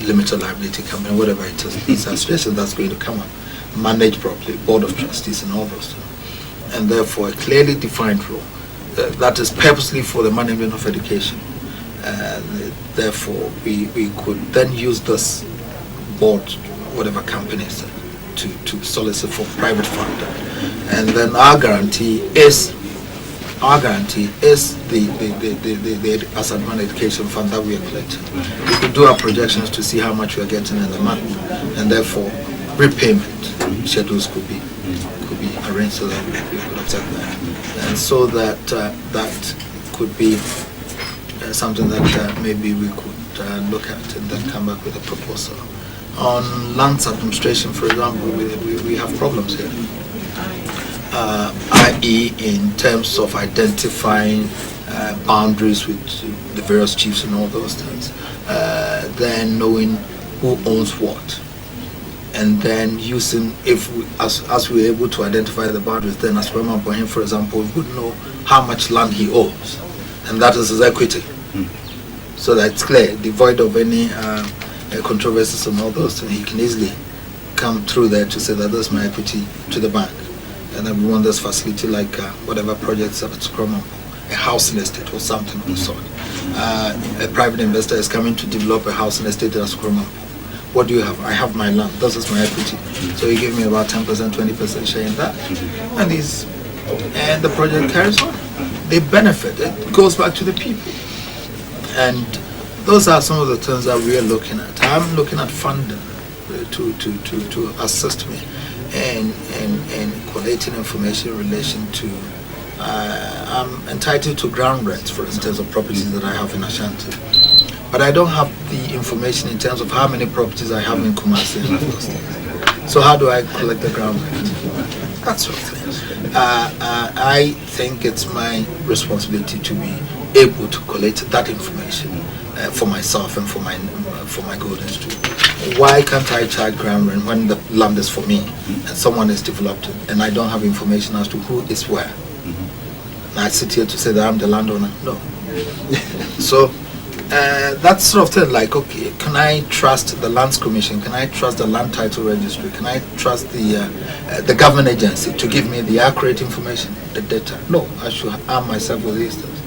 limited liability company, whatever it is. These are situations that's going to come up, managed properly, board of trustees and all those things. And therefore a clearly defined role that is purposely for the management of education. Therefore we could then use this board, whatever companies, to solicit for private fund. And then our guarantee is the Asantehene Education Fund that we are collecting. We could do our projections to see how much we are getting in the month, and therefore repayment schedules could be arranged so that we could accept that, and so that that could be something that maybe we could look at and then come back with a proposal on lands administration, for example, we have problems here. I.e. in terms of identifying boundaries with the various chiefs and all those things. Then knowing who owns what. And then using, as we're able to identify the boundaries, then as Grandma Bohin, for example, would know how much land he owns. And that is his equity. So that's clear, devoid of any controversies and all those things. He can easily come through there to say that that's my equity to the bank. And then we want this facility like whatever projects at Scrum, a housing estate or something of the sort. A private investor is coming to develop a housing estate at Scrum. What do you have? I have my land. This is my equity. So you give me about 10%, 20% share in that. And the project carries on. They benefit. It goes back to the people. And those are some of the things that we are looking at. I'm looking at funding to assist me in collating information in relation to I'm entitled to ground rents, for instance, of properties that I have in Ashanti. But I don't have the information in terms of how many properties I have in Kumasi and those things. So how do I collect the ground rent? That sort of thing. I think it's my responsibility to be able to collect that information for myself and for my Golden Stool. Why can't I charge ground rent when the land is for me and someone has developed it and I don't have information as to who is where? I sit here to say that I'm the landowner. No. So that sort of thing, like, okay, can I trust the Lands Commission? Can I trust the Land Title Registry? Can I trust the government agency to give me the accurate information, the data? No, I should arm myself with these things.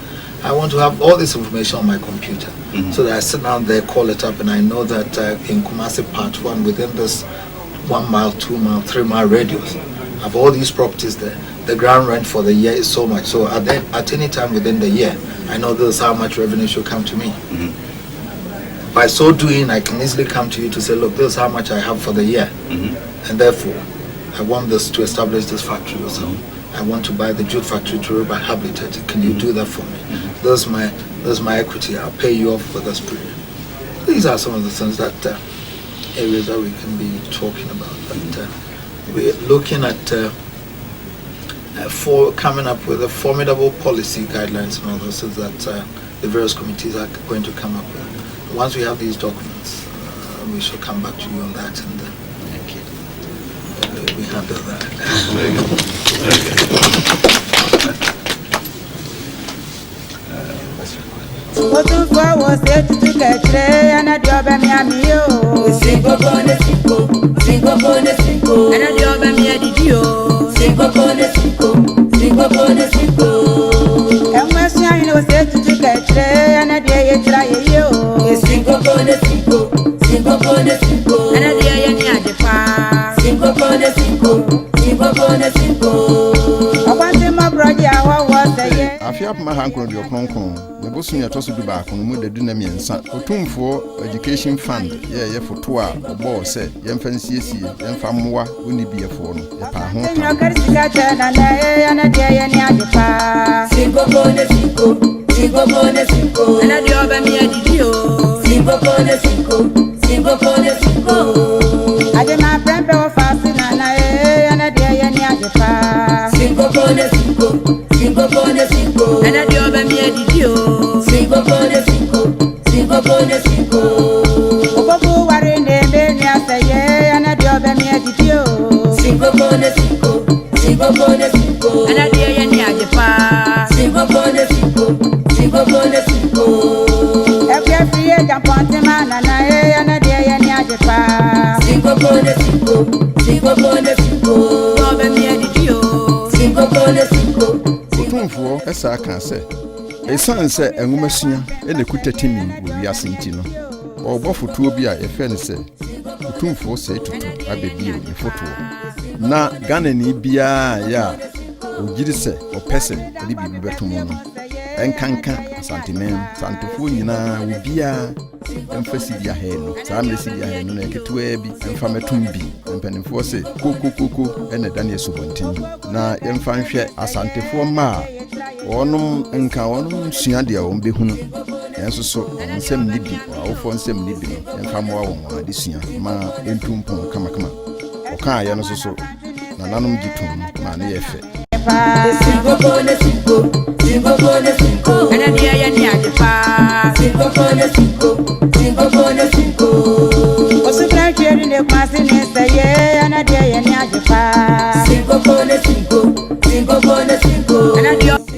I want to have all this information on my computer so that I sit down there, call it up, and I know that in Kumasi Part 1, within this 1 mile, 2 mile, 3 mile radius, I have all these properties there. The ground rent for the year is so much. So at any time within the year, I know this is how much revenue should come to me. By so doing, I can easily come to you to say, look, this is how much I have for the year. And therefore, I want this to establish this factory or something. I want to buy the jute factory to rehabilitate it. Can you do that for me? This is my equity. I'll pay you off for this period. These are some of the things that areas that we can be talking about. But we're looking at for coming up with a formidable policy guidelines and all those things that the various committees are going to come up with. Once we have these documents, we shall come back to you on that, and we handle that. Otumfuo Osei Tutu kechre anadioba miamio. Singo bone singo Anadioba miadidio. Singo bone singo Emwesi ahine Osei Tutu kechre anadie yetra yeyo. Singo bone singo Anadie yeni adepa. Singo bone singo Akwante mabrodi awa woseye. Afia pama hankro de okronkron me bosu ya toso du ba kono mu dadu na miensa Otumfuo Education Fund ye foto a obo se ye mfa nsiesie ye mfa mmoa oni biefo no ye pa ho ta Nyokarisika chana na anadie yeni adepa. Singo bone singo Anadioba miadidio. Singo bone singo Adema prempe o fasina na anadie yeni adepa. Singo bone singo Anadioba miadidio. Singo bone singo Opoku Ware II aseye anadioba miadidio. Singo bone singo Anadie yeni adepa. Singo bone singo Efia friye jamponte mana na anadie yeni adepa. Singo bone singo Oba miadidio. Singo bone singo Otumfuo esa aka se esan se enwomasua ene kutatimi wo wiase nti no obo foto bi a efe ne se Otumfuo Osei Tutu abebie ne foto na Ghana ni bia ya ogiri se opese odi bibi betomo no enkanka Asantehene Asantefo nyina wo bia emfasi dia he no saa mesi dia he no na ketewa bi emfa metum bi empanimfo se kokokoko ene dane subontin na emfa nhwe Asantefo ma onum nka onum sua dia wo behunu Enso so nsɛm ni bi awofo nsɛm ni bi yɛmfa mmoa wɔn adesua ma entumpon kama ɔka ya no so na nanom gitum ma ne yɛ fɛ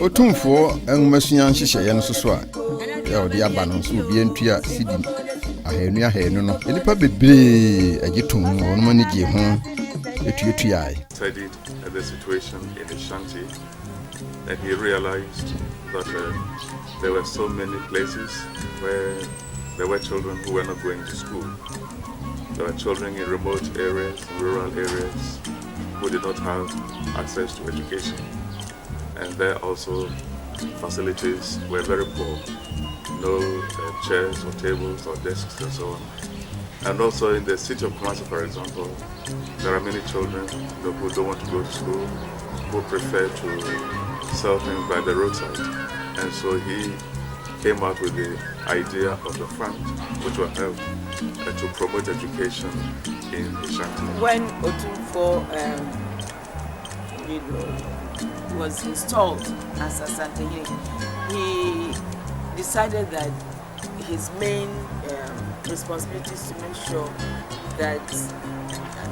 Otumfuo enwumasua nhyehyɛ no so a ya odi aba no so obi entua sidi ahenu no enipa bebree agitum wɔn ma ne gye ho etuatua studied the situation in Ashanti, and he realized that there were so many places where there were children who were not going to school. There were children in remote areas, rural areas, who did not have access to education. And there also facilities were very poor. No chairs or tables or desks and so on. And also in the city of Kumasi, for example, there are many children who don't want to go to school, who prefer to sell things by the roadside. And so he came up with the idea of the fund, which will help to promote education in Ashanti. When Otumfuo was installed as Asantehene, he decided that his main responsibility is to make sure that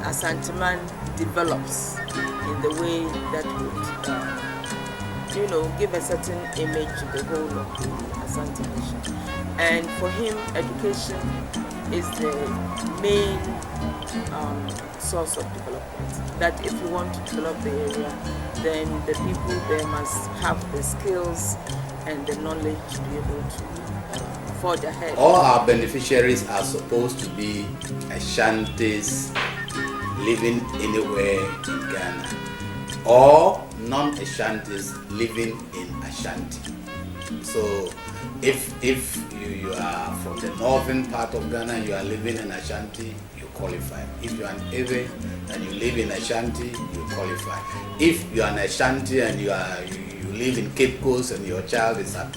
Asanteman develops in the way that would, give a certain image to the whole of the Asante nation. And for him, education is the main source of development. That if you want to develop the area, then the people there must have the skills and the knowledge to be able to forge ahead. All our beneficiaries are supposed to be Ashantis living anywhere in Ghana, or non-Ashantis living in Ashanti. So if you are from the northern part of Ghana, you are living in Ashanti, you qualify. If you are an Ewe and you live in Ashanti, you qualify. If you are an Ashanti and you live in Cape Coast and your child is at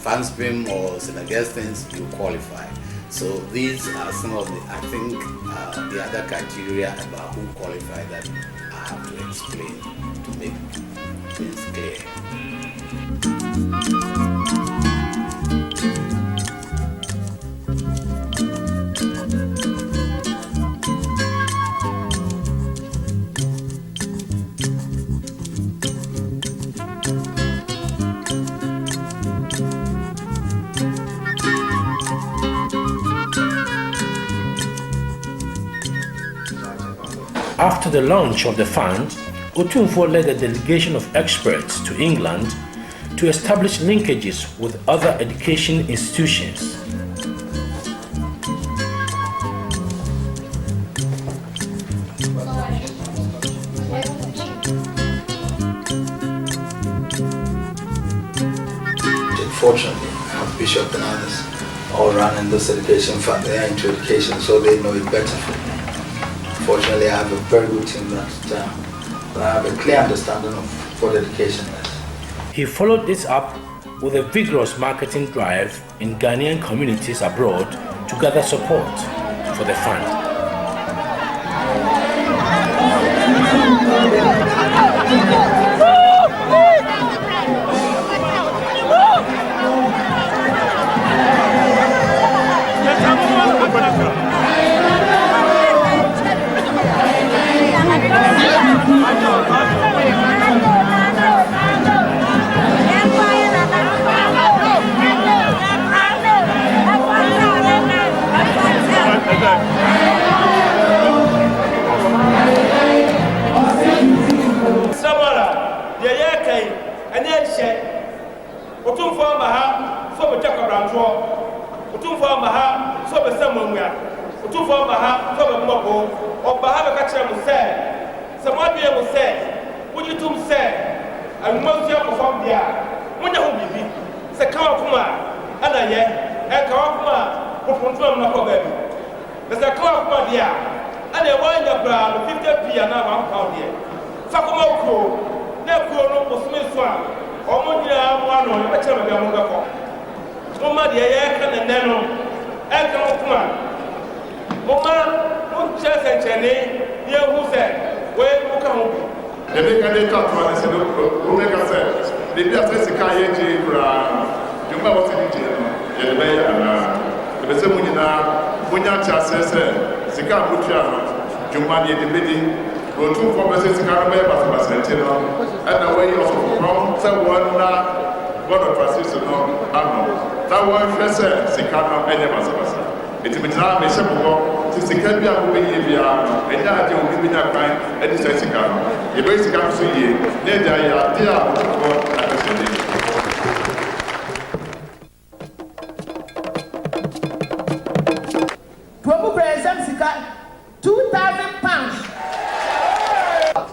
Fansprim or St. Augustine's, you qualify. So these are some of the other criteria about who qualify that I have to explain to make things clear. After the launch of the fund, Otumfuo led a delegation of experts to England to establish linkages with other education institutions. Fortunately, I have Bishop and others all running this education fund. They are into education, so they know it better for me. Fortunately, I have a very good team that I have a clear understanding of what education is. He followed this up with a vigorous marketing drive in Ghanaian communities abroad to gather support for the fund. Otumfuo Maha so be takabranto Otumfuo Maha so be samonwa Otumfuo Maha so be moko obaha be ka kire mu se samodie mu se wujitum se anumazia ko fam dia munya ho bibi se kawa kuma ana ye kawa kuma poponto am na ko ba bi be se kawa kuma dia ana wanya bra 50p na 1 pound dia fa kuma ko na ko no osme so a omo nyina mo ano e be kire me be mo be ko Mama, the air can and then and come on. Mama, don't chest and Jenny, here who said, where you come. The big and talk to us, Omega said, the Biafra Sikaye, you know what it is, the way and the Semunina, Munya says, Sika Mutia, Jumani, the bidding, Otumfuo Osei Tutu but Asantehene, and the way of from someone one of us is no, that one first Sikano, and Yamasa. It is now a simple to secure the behavior, and that you will be that kind, and it's a Sikano. The basic answer is, let the idea of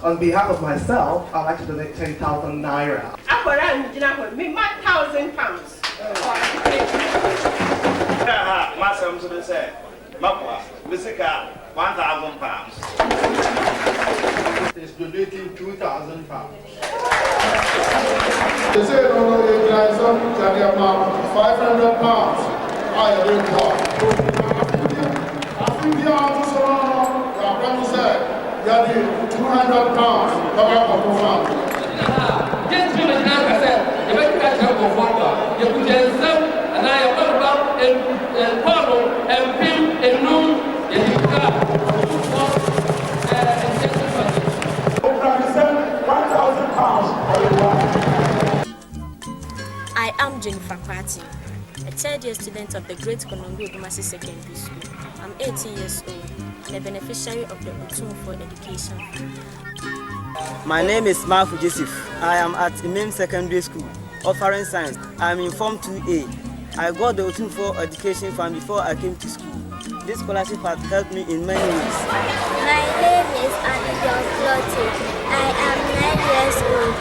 On behalf of myself, I'd like to donate 10,000 naira. Me, 1,000 pounds. Master, to say, Mapua, Missika, 1,000 pounds. Is donating 2,000 pounds. They say, no, they guys up to 500 pounds. I don't know. I think you are to surround, I'm going to say, you 200 pounds. Just to the said, you make that help of water. You put yourself, and I have got about a bottle and pin and noon. You got 1,000 pounds. I am Jennifer Kwati, a third-year student of the Great Konongo Odumasi Secondary School. I'm 18 years old and a beneficiary of the Otumfuo Education Fund. My name is Mafu Joseph. I am at Imam Secondary School, offering science. I am in Form 2A. I got the Otumfuo Education Fund before I came to school. This scholarship has helped me in many ways. My name is Abigail Clotte. I am 9 years old.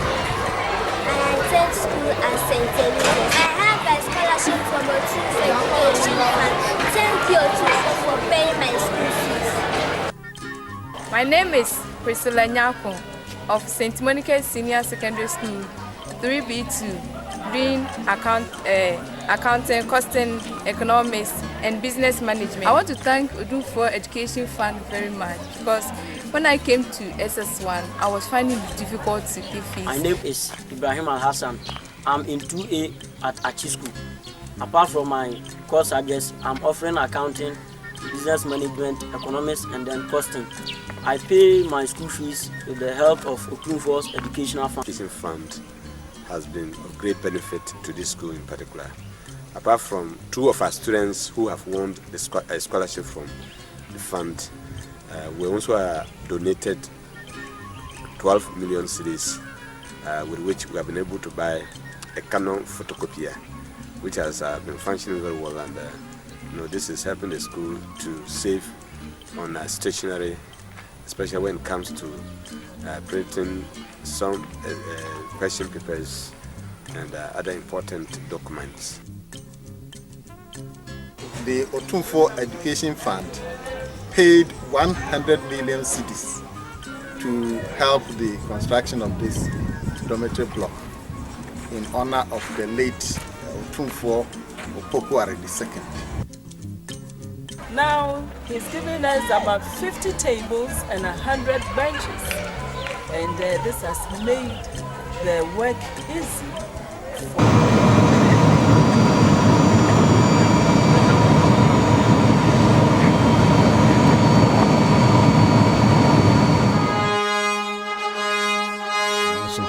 And I attend school at St. Elizabeth. I have a scholarship from Otumfuo Education Fund. Thank you, Otumfuo, for paying my school fees. My name is Priscilla Nyako of St. Monica Senior Secondary School, 3B2, doing accounting, costing, economics, and business management. I want to thank Otumfuo Education Fund very much because when I came to SS1, I was finding it difficult to pay fees. My name is Ibrahim Al-Hassan. I'm in 2A at Achi School. Apart from my core subjects, I'm offering accounting, business management, economics, and then costing. I pay my school fees with the help of Otumfuo's Educational Fund. Education Fund has been of great benefit to this school in particular. Apart from 2 of our students who have won a scholarship from the fund, we also donated 12 million cedis, with which we have been able to buy a Canon photocopier, which has been functioning very well, and this is helping the school to save on stationery, especially when it comes to printing some question papers and other important documents. The Otumfuo Education Fund paid 100 million cedis to help the construction of this dormitory block in honor of the late Otumfuo Opoku Ware II. Now he's giving us about 50 tables and 100 benches, and this has made the work easy.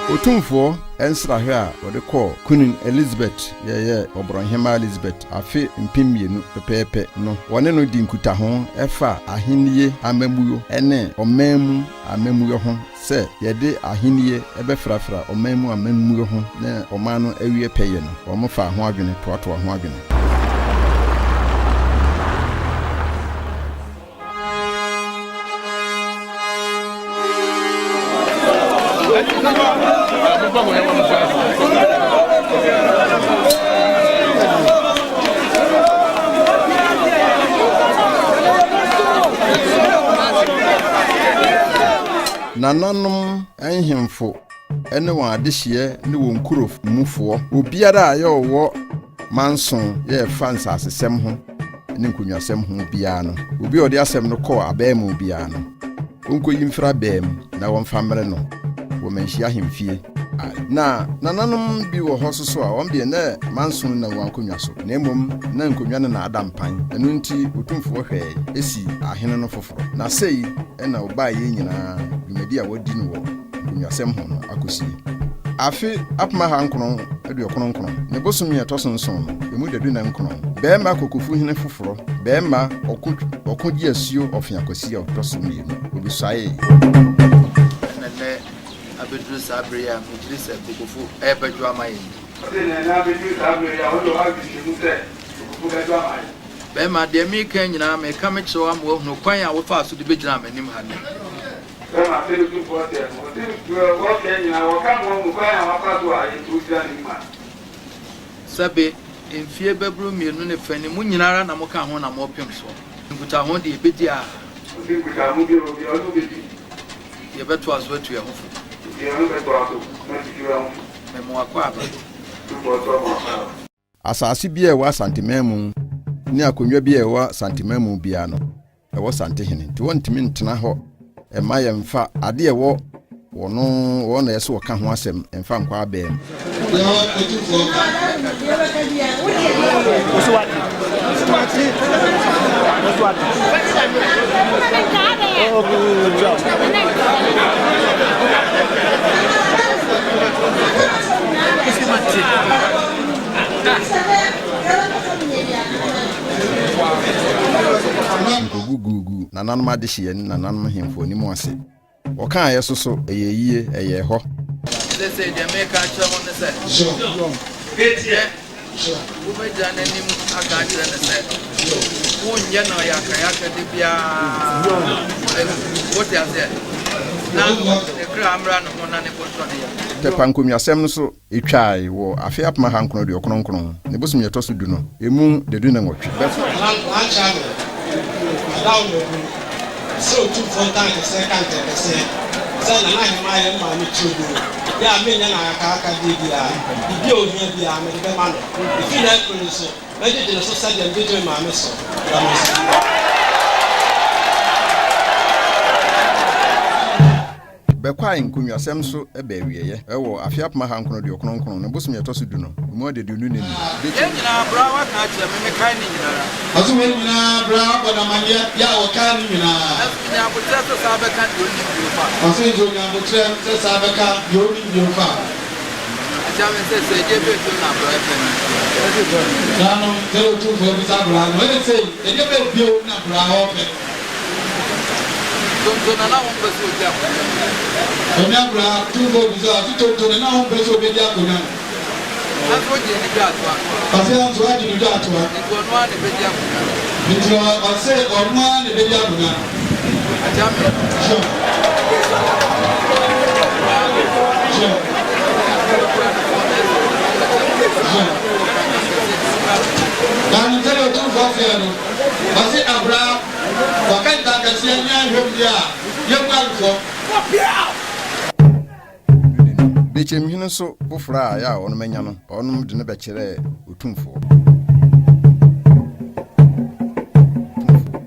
Otumfuo ensrahwe a wode call Queen Elizabeth ye Obronhema Elizabeth afe mpimienu pepepe no wone no di nkuta ho efa aheniye amamuyo ene omamu amamuyo ho se yede aheniye ebefrafra omamu amamuyo ho na omano awie peye no omofa ho adwene toato ho adwene. Nananom enhemfo ene wa adehye ne won kuro mufuo obiara aye owo manson ye fans asesem ho ne nkonwasem ho bia no obi odi asem no kɔ abɛɛmu bia no onko yimfra bɛɛm na wɔmfa mmere no wo menhia hemfie na nananom bi wɔ hɔ soso a wɔm de na manson na wɔn konwa so na emom na nkonwa no na adampan enu nti otumfuo hwɛ esi ahene no foforo na sei na oba ye nyinaa dwumadi a wadi no wɔ nkonwasem ho no akosi afi apma ha nkron aduokono nkron ne bosom ye tosonson no emu dadu na nkron bɛɛma kokofu hene foforo bɛɛma okodi asuo ofiakosi a tosom ye no obi sae abedru sabria mujirisa kokofu ebedru amaye na abedru sabria o do abisi mu se kokofu bedru amaye be ma de mi kan nyina me ka me kyewa mo hunu kwan a wo fa so de begyina manim ha ne be ma se du po te o ti wo ke nyina wo ka mo kwan a wa fa so a ye tu sia ni ma sabe enfie bebru mienu ne fani mu nyinara na mo ka ho na mo pem so nkuta ho de ebedi a nkuta mu bi o do bedi ye beto aso atu ye ho asase bia wa santememu ni akonwa bia wa santememu bia no ewo Asantehene nti wontimi ntena ho ema ye mfa ade ewo wono na yeso ka ho asem mfa nkwa abem gugu nananom adehye ni nananom hemfo ni mu ase oka yesoso eyeyie eye ho say the make a chamo ne say betie wo be jana ni mu aka kire ne say wo nya na ya ka de bia what you say na e kra amra no na ne boso ne ya te pankomiasem no so etwae wo afi apma ha nkron de okronkron ne bosom ye toso du no emu de du na nwotwe so too fontan the second say na na ma ye ma mi chudu ya me nya na aka di bia di o nya bia me de ma no ifi na kru so me de so sa dem de ma me so bekwai nkonwasem so ebe wieye ewo afi apma ha nkron de okronkron ne bosom ye toso du no emu de du nu ne ni de nyina bra wa ka che me kai ni nyina azu we nyina bra ko na mania ya o ka ni nyina nya bo tse sa be kan do ni bi fa azu jo nya bo tse sa be ka yo ni bi fa aja me se je be to na bra fe na no de o tu fo bi sa bra no e se e je be bi o na bra ho fe tonto na na won be so dia o na bra tu fo bi sa tu tonto na na won be so be dia ko na aso je ni bi atwa pase an so adi ni bi atwa ni ko no ani be dia ko ni tro o se o no ani be dia ko na aja me Dan tell you two for fear. Was it Abra? Wakanda Kasianya Hubia, young man for bechem hene so bofra ya ono menya no ono de ne be kire Otumfuo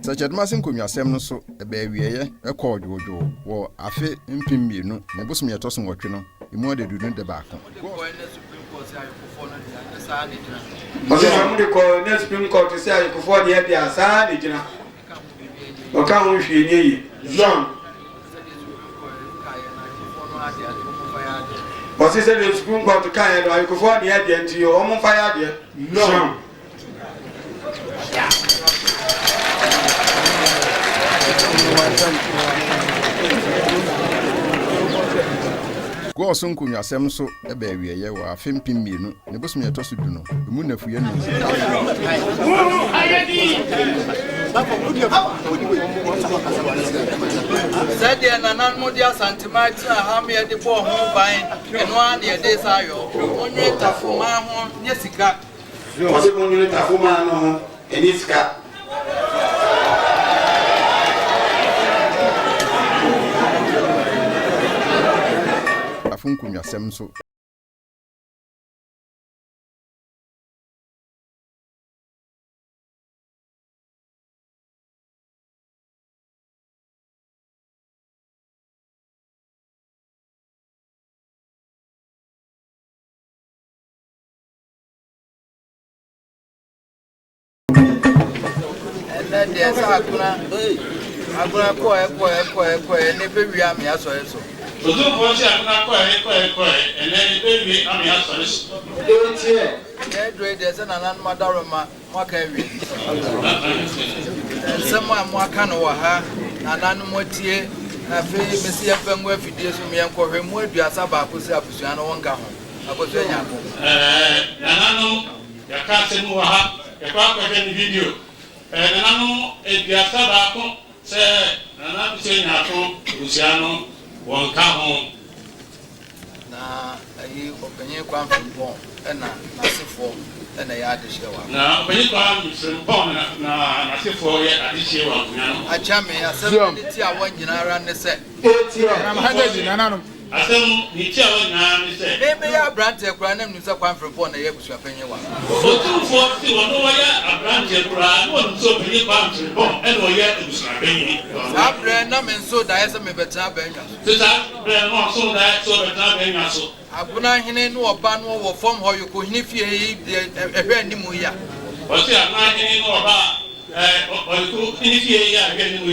Sachedma sin konwasem no so ebe wieye ekọ odwoodwo wo afi mpimmienu ne bosom ye toso nwotwe no emu de dudu de baako Osi famde ko ne Supreme Court say ayikofo de e asa de gina o ka ho hwe ni yi John Osi say the Supreme Court kan ye do ayikofo de e de nti o mo fa ya de John Go so nkonwasem so ebe wieye wa afempim mienu ne bosom ye toso du no emu nafuye no Sadia nana mo dia santimati ha me de bo ho ban eno a de de sayo onwe tafuma ho nye sika o se onwe tafuma no ho eni sika afunkunwasem so there's Aguna, never we are me as well. Otumfuo Osei and then baby I'm here for this. There's an Madama Makawi. Someone Makanoa, and Anmotie, a famous young wife, dears with me and call him where you are Sabakus up to Anonga. I was very young. Nanano, your cousin Moha, a crack in the video. And Nanano, if you are Sabako, say, Nana Sayako, Luciano. One come home. Now, you open your quan from Bon, and Nassif for, and they are the show. Now, when you come from Bon, Nassif for yet at this year, I jam me a 70 one general and set. I'm 100 in I said, you tell me, say, maybe I brand a grand and Mr. Quan from Bon, a year to pay one. Otumfuo Osei no a branch of brand, one so many pounds in Bon, and we yet to be I brand them and so that as a better bangers. Brand not so that so better bangers. I would not know a ban or form how you could if you a brand new year. What's your 19 or about or you could if you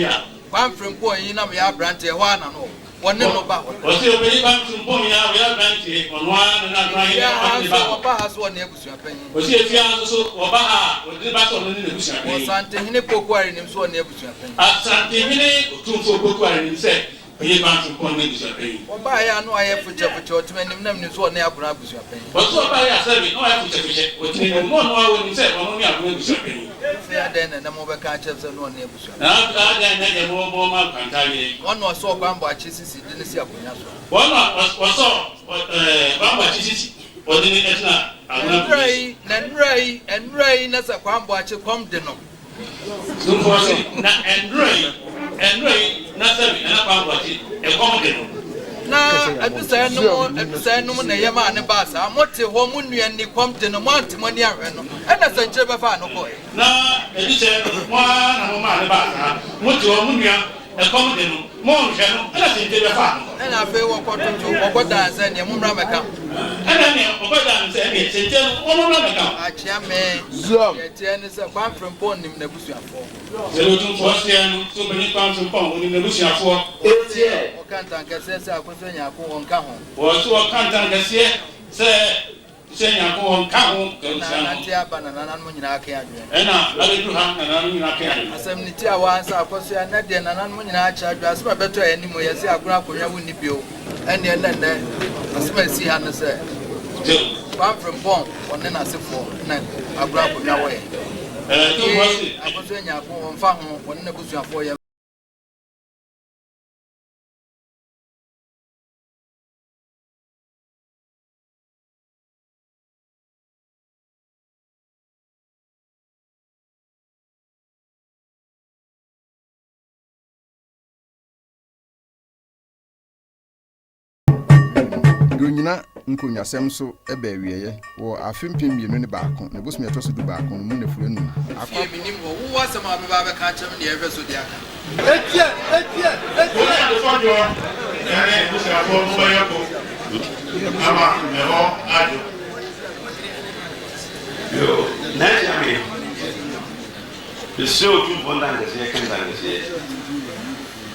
are one from Bon, you know, we are brand a one and all. One no about what's your baby bank from Bon, we are branch on one and not Bahas one near Bushapin. Was he a fiancé or Baha or the battle in the Bushapin? Asantehene Opoku Ware II so near Bushapin. Asantehene Otumfuo Opoku Ware II said, "Pay bank from Bon Bushapin." Or buy a no I have for to many names so near Bushapin. But so by a serving, no, I have to check what you know, one when you said, only a Bushapin. Then and the mobile catchers and one near Bushapin. One was so Bamba Chis, didn't see a Punyaso. One was so Bamba Chis, or didn't it not? And Ray, as a Quambachi come dinner. And Ray, not serving, and a Bamba, a common. Now, I say no Yama and Bassa, what the woman and the Compton and money and a Saint Jebafano boy. Now, it is one man about what your Munia, a common, more channel, and a Saint Jebafano. And I feel what dance and your Mumramaka. And then what dance and it's a Mumramaka. I chairman, is a one from Bon in the Bushia for. The Otumfuo Osei so many pounds from Bon in the Bushia for 8 years. Can't say I was saying I go on Cajon. Was to a can't say I go on Cajon, Banana Munaka. And I do have an Munaka. As I'm Nitia once, I was saying that then an Munaka, as my better anymore, as I grew up when I wouldn't be. And then as I see Hannah said, one from Bon, one then I said for, I grew up with no way. I was saying I go on Farm when the Bushia for you. Dunyina nkunyasem so eba wieye wo afempem mienu ne baako ne bosome to so du baako mu ne furu nu akwa binim wo wasem abeba be ka chem ne ebe so dia ka etie ene busa ko mo yako ama me ho ajo yo na ya me the show too bonda de se kan da se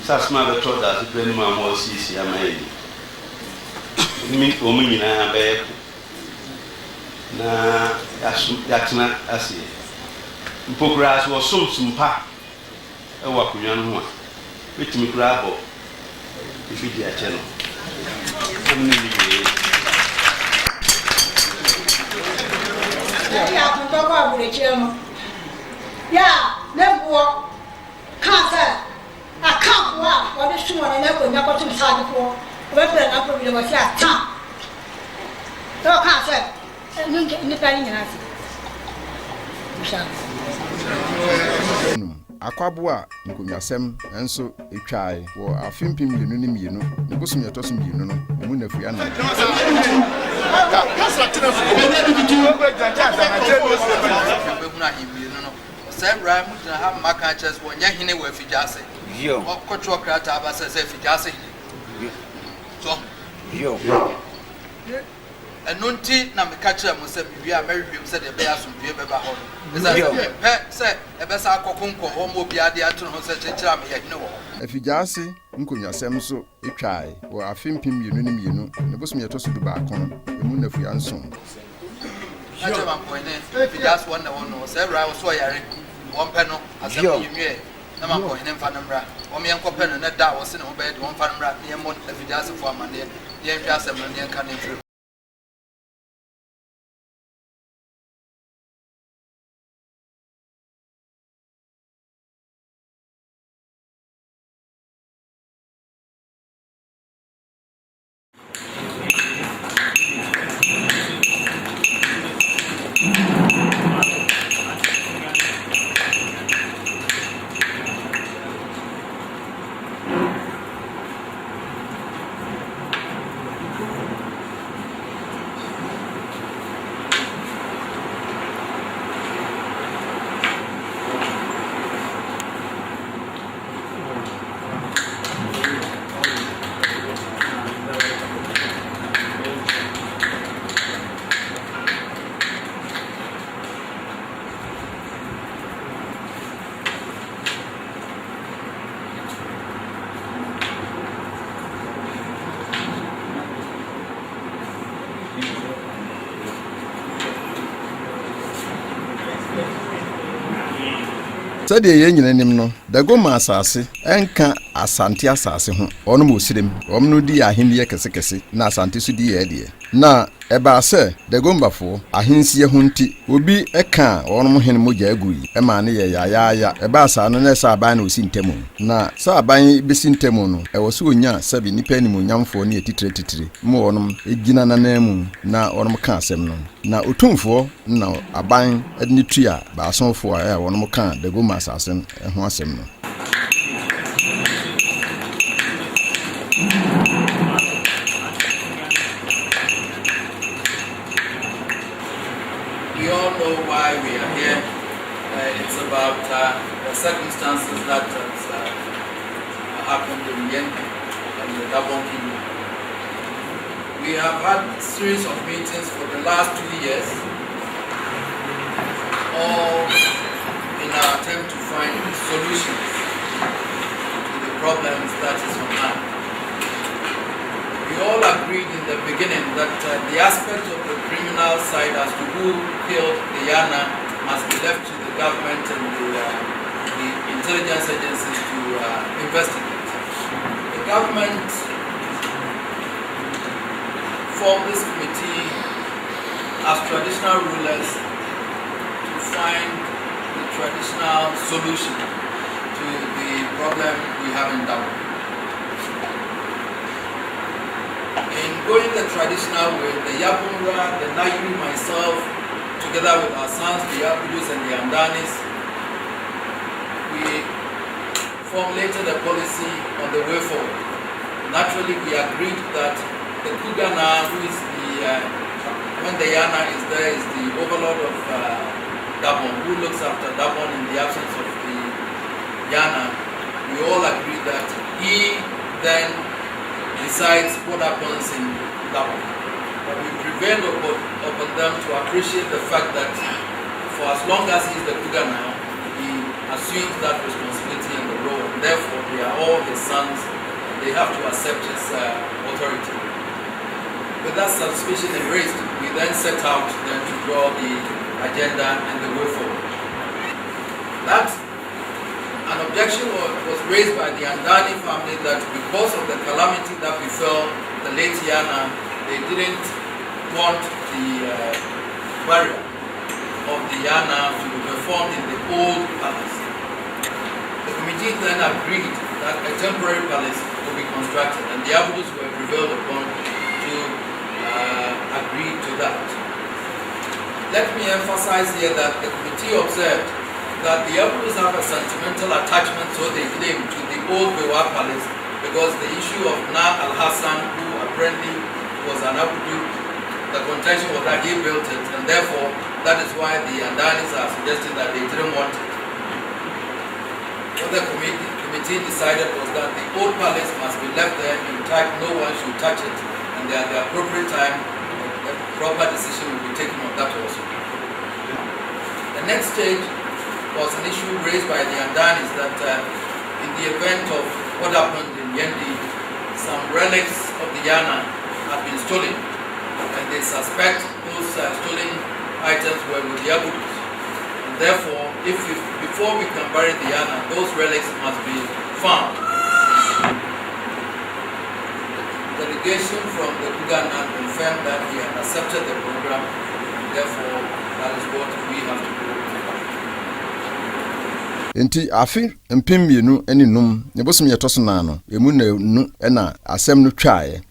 sasma be to da se pleni ma mo sisi amai mi omina be na yatena ase mpokura so somsumpa e wa kunwa no a betimi kura bo ifidi a che no amni ni ya ko ko abure che no ya nebuo kansa akamwa wa de sumo na ko nya ko tum sa de ko we pere na ko bi le wa si ata to kansa ni pa ni na si akwabo a nkunyasem enso etwae wo afempim mienu ne mienu ne bosome etoso mienu no mu na fua na kasa tena fu be na di tu we ganja za na tena so be huna imienu no sebra mu tena ha maka chess wo nya hene wa fijase yo okotro krata abasa se fijase so yo and nunti na me catch them say we are married him said the bear some be beba ho is that say e be sa kokonko ho mo bia de ato ho say chira me ye no afijase nkonwasem so etwae wo afempim mienu ne bosom yeto so duba akon emu na fuya nso acha man point if just one no say right so yare one peno asem yinwe na man point ne mfa namra o me enko peno na da wo se ne ho be de one fa namra ne mo afijase fo amane ye hwa asem no ne kan ne firi sɛdeɛ yɛn nyina nim no dagoma asase enka asante asase ho ɔno mo sirem ɔmo no di ahenni kɛsekɛse na asante so di yɛdeɛ na ɛba sɛ dagombafo ahensie ho nti obi ɛka ɔno mo hen mo gyaagui ɛma ne yɛ yayaaya ɛba sa no na sɛ aban na osi ntemu na sɛ aban besi ntemu no ɛwɔ so onya sɛbi nipa ni mo nyamfo ne titire mo ɔnom egina nanamu na ɔnom ka asɛm no na otumfoɔ na aban ɛne tua baasonfo a ɔnom ka dagoma asase ho asɛm no we all know why we are here. It's about the circumstances that happened in Yenki and the Gabon Kingdom. We have had a series of meetings for the last 2 years, all in our attempt to find solutions to the problems that is on hand. We all agreed in the beginning that the aspect of the criminal side as to who killed the Yana must be left to the government and the intelligence agencies to investigate. The government formed this committee as traditional rulers to find the traditional solution to the problem we have in Gabon. In going the traditional way, the Yapumra, the Nayu, myself, together with our sons, the Yapudus and the Andanis, we formulated a policy on the way forward. Naturally, we agreed that the Kugana, who is when the Yana is there, is the overlord of Gabon, who looks after Gabon in the absence of the Yana. We all agreed that he then decides what happens in Gabon. But we prevailed upon them to appreciate the fact that for as long as he is the Kuga now, he assumes that responsibility and the role. And therefore, they are all his sons. They have to accept his authority. With that suspicion erased, we then set out then to draw the agenda and the way forward. That an objection was raised by the Andani family that because of the calamity that befell the late Yana, they didn't want the burial of the Yana to be performed in the old palace. The committee then agreed that a temporary palace will be constructed, and the Abudus were prevailed upon to agree to that. Let me emphasize here that the committee observed that the Abudus have a sentimental attachment, so they claim, to the old Bewa palace because the issue of Na al-Hassan, who apparently was an Abudu, the contention was that he built it, and therefore that is why the Andanis are suggesting that they didn't want it. What the committee decided was that the old palace must be left there intact, no one should touch it, and at the appropriate time, the proper decision will be taken on that also. The next stage was an issue raised by the Andanis that in the event of what happened in Yendi, some relics of the Yana have been stolen, and they suspect those stolen items were with the Abudus. And therefore, before we can bury the Yana, those relics must be found. The delegation from the Kugana confirmed that he had accepted the program, and therefore that is what we have to do. Enti afi mpem mienu eni num ne bosom ye toso na no emu na nu na asem no twae.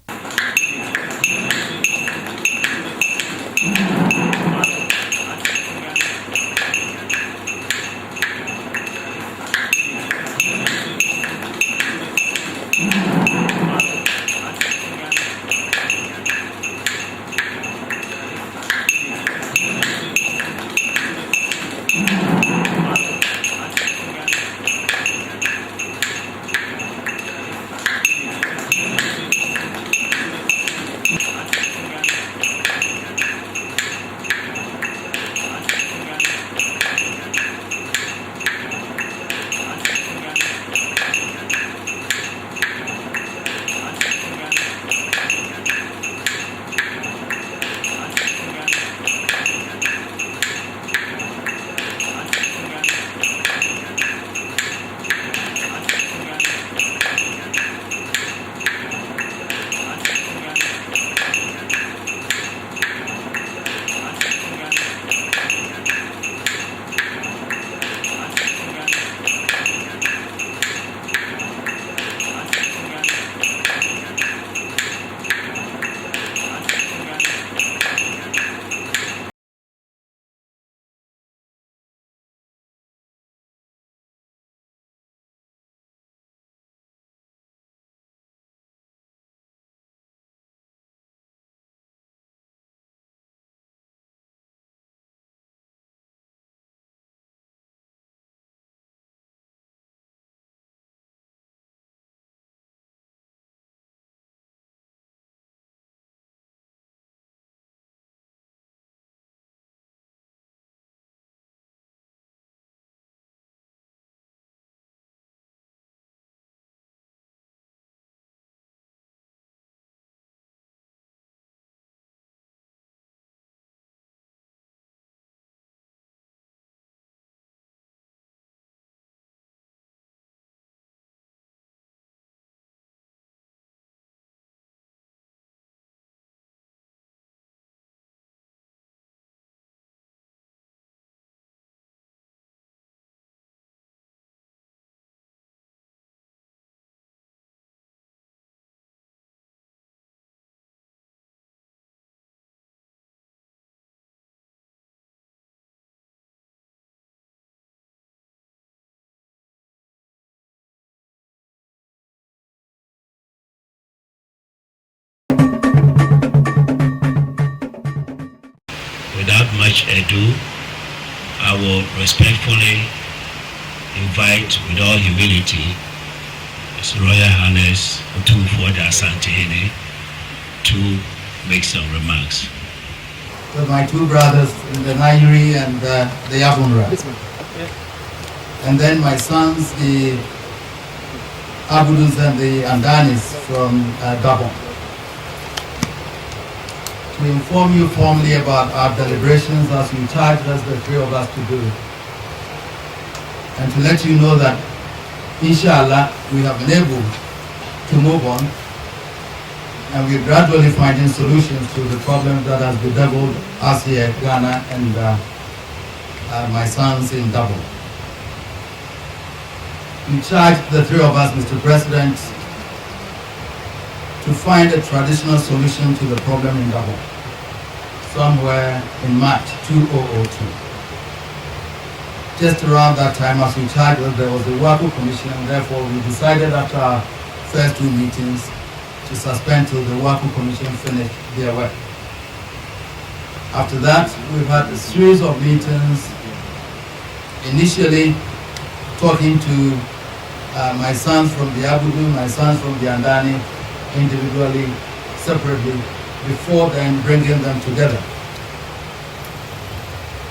Without much ado, I will respectfully invite with all humility His Royal Highness Otumfuo Asantehene to make some remarks. With my two brothers, the Nairi and the Yabunra. And then my sons, the Abudus and the Andanis from Gabon. To inform you formally about our deliberations as you charged us, the three of us, to do. And to let you know that, inshallah, we have been able to move on, and we're gradually finding solutions to the problem that has bedeviled us here in Ghana and my sons in Gabon. We charged the three of us, Mr. President, to find a traditional solution to the problem in Gabon, somewhere in March 2002. Just around that time, as we charged, there was the Waku Commission, and therefore we decided after our first two meetings to suspend till the Waku Commission finished their work. After that, we've had a series of meetings, initially talking to my sons from the Abudu, my sons from the Andani, individually, separately, before then bringing them together.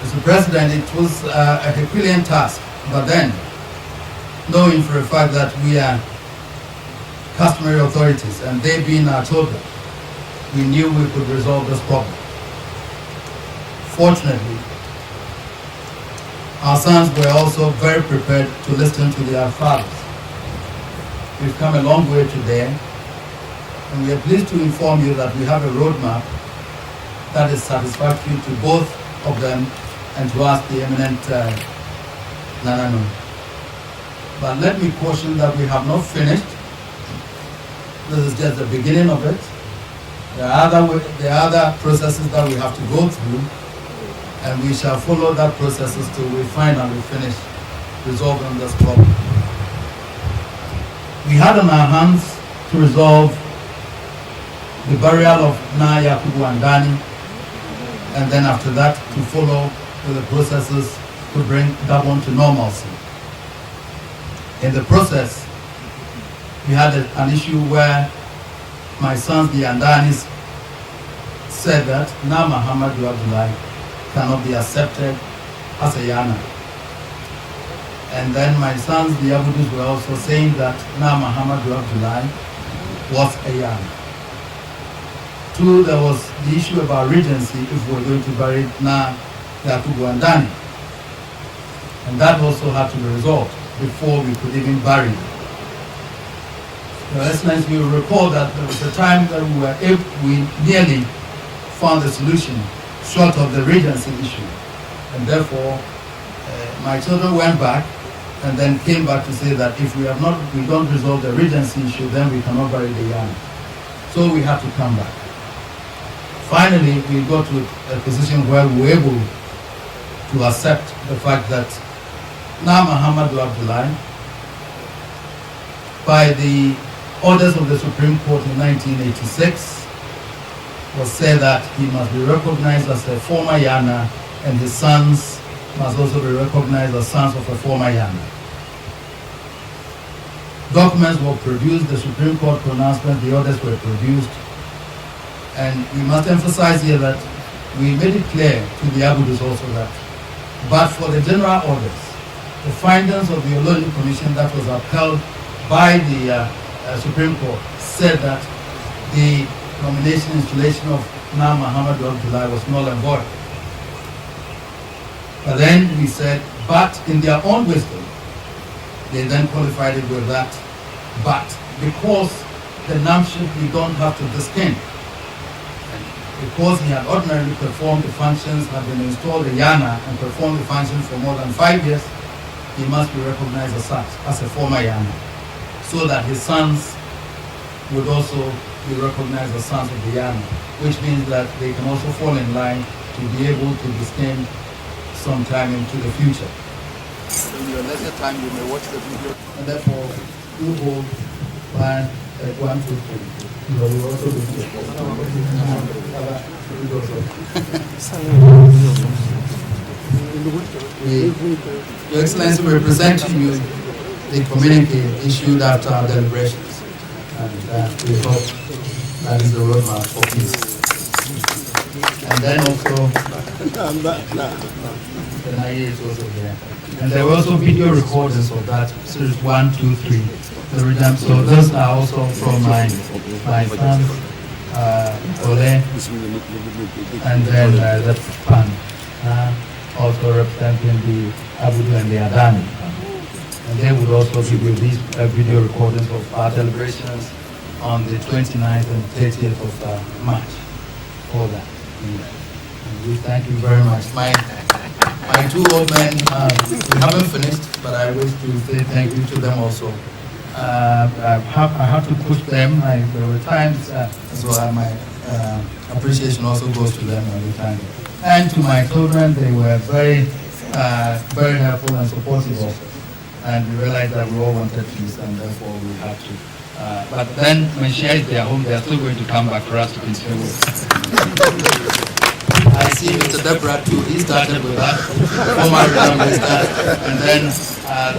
Mr. President, it was a Herculean task, but then, knowing for a fact that we are customary authorities and they being our children, we knew we could resolve this problem. Fortunately, our sons were also very prepared to listen to their fathers. We've come a long way today, and we are pleased to inform you that we have a roadmap that is satisfactory to both of them and to us, the eminent Nana. But let me caution that we have not finished. This is just the beginning of it. There are other processes that we have to go through, and we shall follow that processes till we finally finish resolving this problem. We had on our hands to resolve the burial of Na Yakubu and Dani, and then after that to follow with the processes to bring Gabon to normalcy. In the process, we had an issue where my sons, the Andanis, said that Na Muhammadu Abdullahi cannot be accepted as a Yana. And then my sons, the Abudus, were also saying that Na Muhammadu Abdullahi was a Yana. Two, there was the issue about regency if we were going to bury Na Yakubu and Dani. And that also had to be resolved before we could even bury them. Your Excellency, you will recall that there was a time that we nearly found a solution short of the regency issue. And therefore, my children went back and then came back to say that if we don't resolve the regency issue, then we cannot bury the Yana. So we had to come back. Finally, we got to a position where we were able to accept the fact that Na Muhammadu Abdullahi, by the orders of the Supreme Court in 1986, was said that he must be recognized as a former Yana, and his sons must also be recognized as sons of a former Yana. Documents were produced, the Supreme Court pronouncement, the orders were produced, and we must emphasize here that we made it clear to the Abudus also that, but for the general orders, the findings of the Oloni Commission that was upheld by the Supreme Court said that the nomination installation of Na Muhammadu Abdullahi was null and void. But then we said, but in their own wisdom, they then qualified it with that, but because the namship we don't have to disclaim. Because he had ordinarily performed the functions, had been installed a Yana and performed the functions for more than 5 years, he must be recognized as such, as a former Yana, so that his sons would also be recognized as sons of the Yana, which means that they can also fall in line to be able to disclaim sometime into the future. In your leisure time, you may watch the video, and therefore you hold one, 1, 2, 3. You will also be Your Excellency, we present to you the communique issued after our deliberations, and we hope that is the roadmap for peace. And then also, the NIA is also there. And there were also video recordings of that, series 1, 2, 3. So those are also from my son, Ole, and then the Pan, also representing the Abudu and the Adani. And they would also give you these video recordings of our deliberations on the 29th and 30th of March for that. And we thank you very much. My two old men, we haven't finished, but I wish to say thank you to them also. I have to push them. There were times, so my appreciation also goes to them every time. And to my children, they were very, very helpful and supportive also. And we realized that we all wanted peace, and therefore we had to. But then when Shia is their home, they are still going to come back for us to continue with. I see Mr. Deborah too. He started with that, former regional minister, and then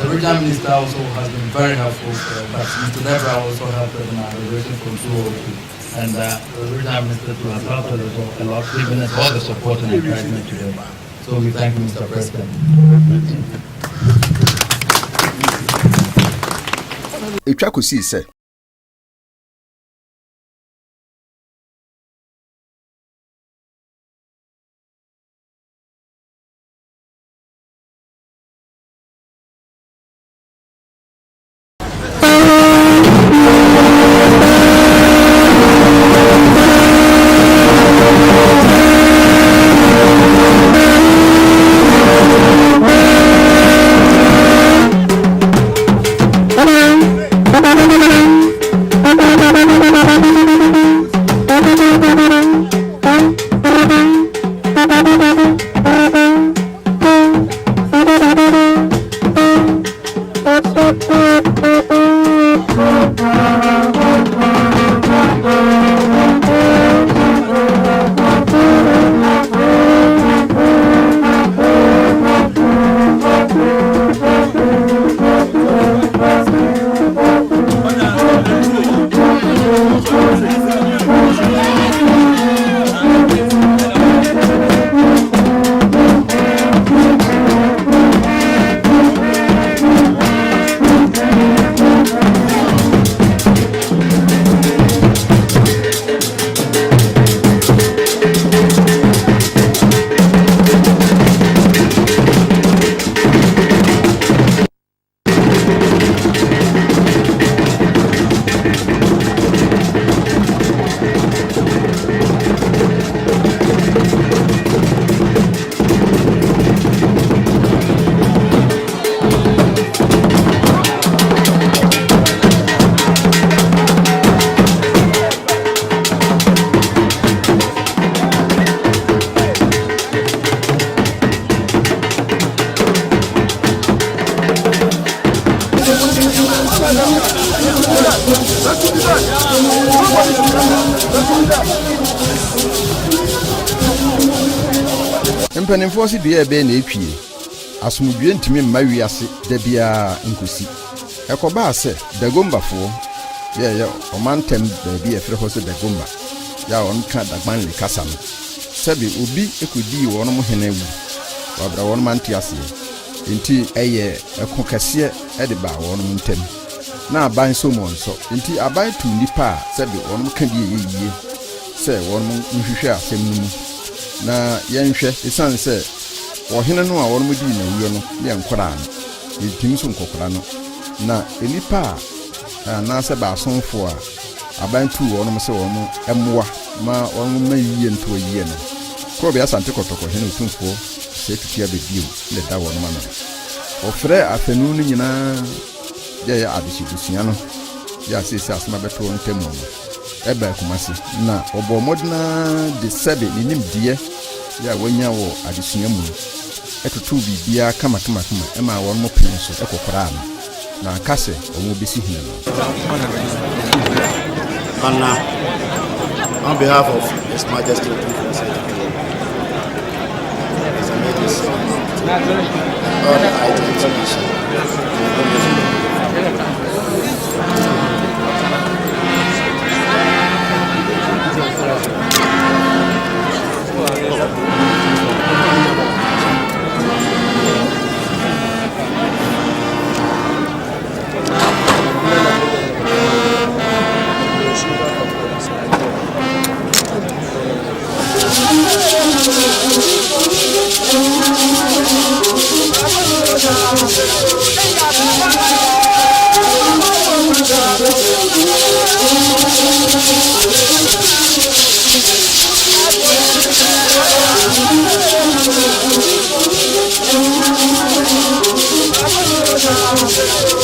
the regional minister also has been very helpful. But Mr. Deborah also helped in our liberation from 2002. And the Prime Minister to have helped us a lot, given us all the support and encouragement today. So we thank you, Mr. President. Etwa kosi se mpanimfo si dua ebe na etwie asomdue ntimi mma wiase da bia nkosi ekoba ase dagombafo ye omantem ba bia efre ho se dagomba ya on ka dagban le kasa no sebe obi ekodi wono mo hena wu wabra wono manti ase enti eye ekokase e de ba wono ntem na aban so mo nso enti aban tu nipa sebe wono ka bi yeye se wono nhwehwe asem no na yenhwe isan se ohene no a wono mudi na wuyo no ye nkora no etim so nkokora no na enipa na se ba asonfo a abantu wono se wono emwa ma wono mayiye nto yiye no ko be asante kotoko hene Otumfuo Osei Tutu abedio le da wono ma no ofre afenu no nyina ye adihibusua no ya sisi asema beto ntemu no ebe kumasi na obo modna de sebe ninim die ya wanya wo adesua mu etotu bibia kama ema won mo pen so ekokora na kase omo besi hina no Anna, on behalf of His Majesty Otumfuo Osei Tutu, all the items Thank you.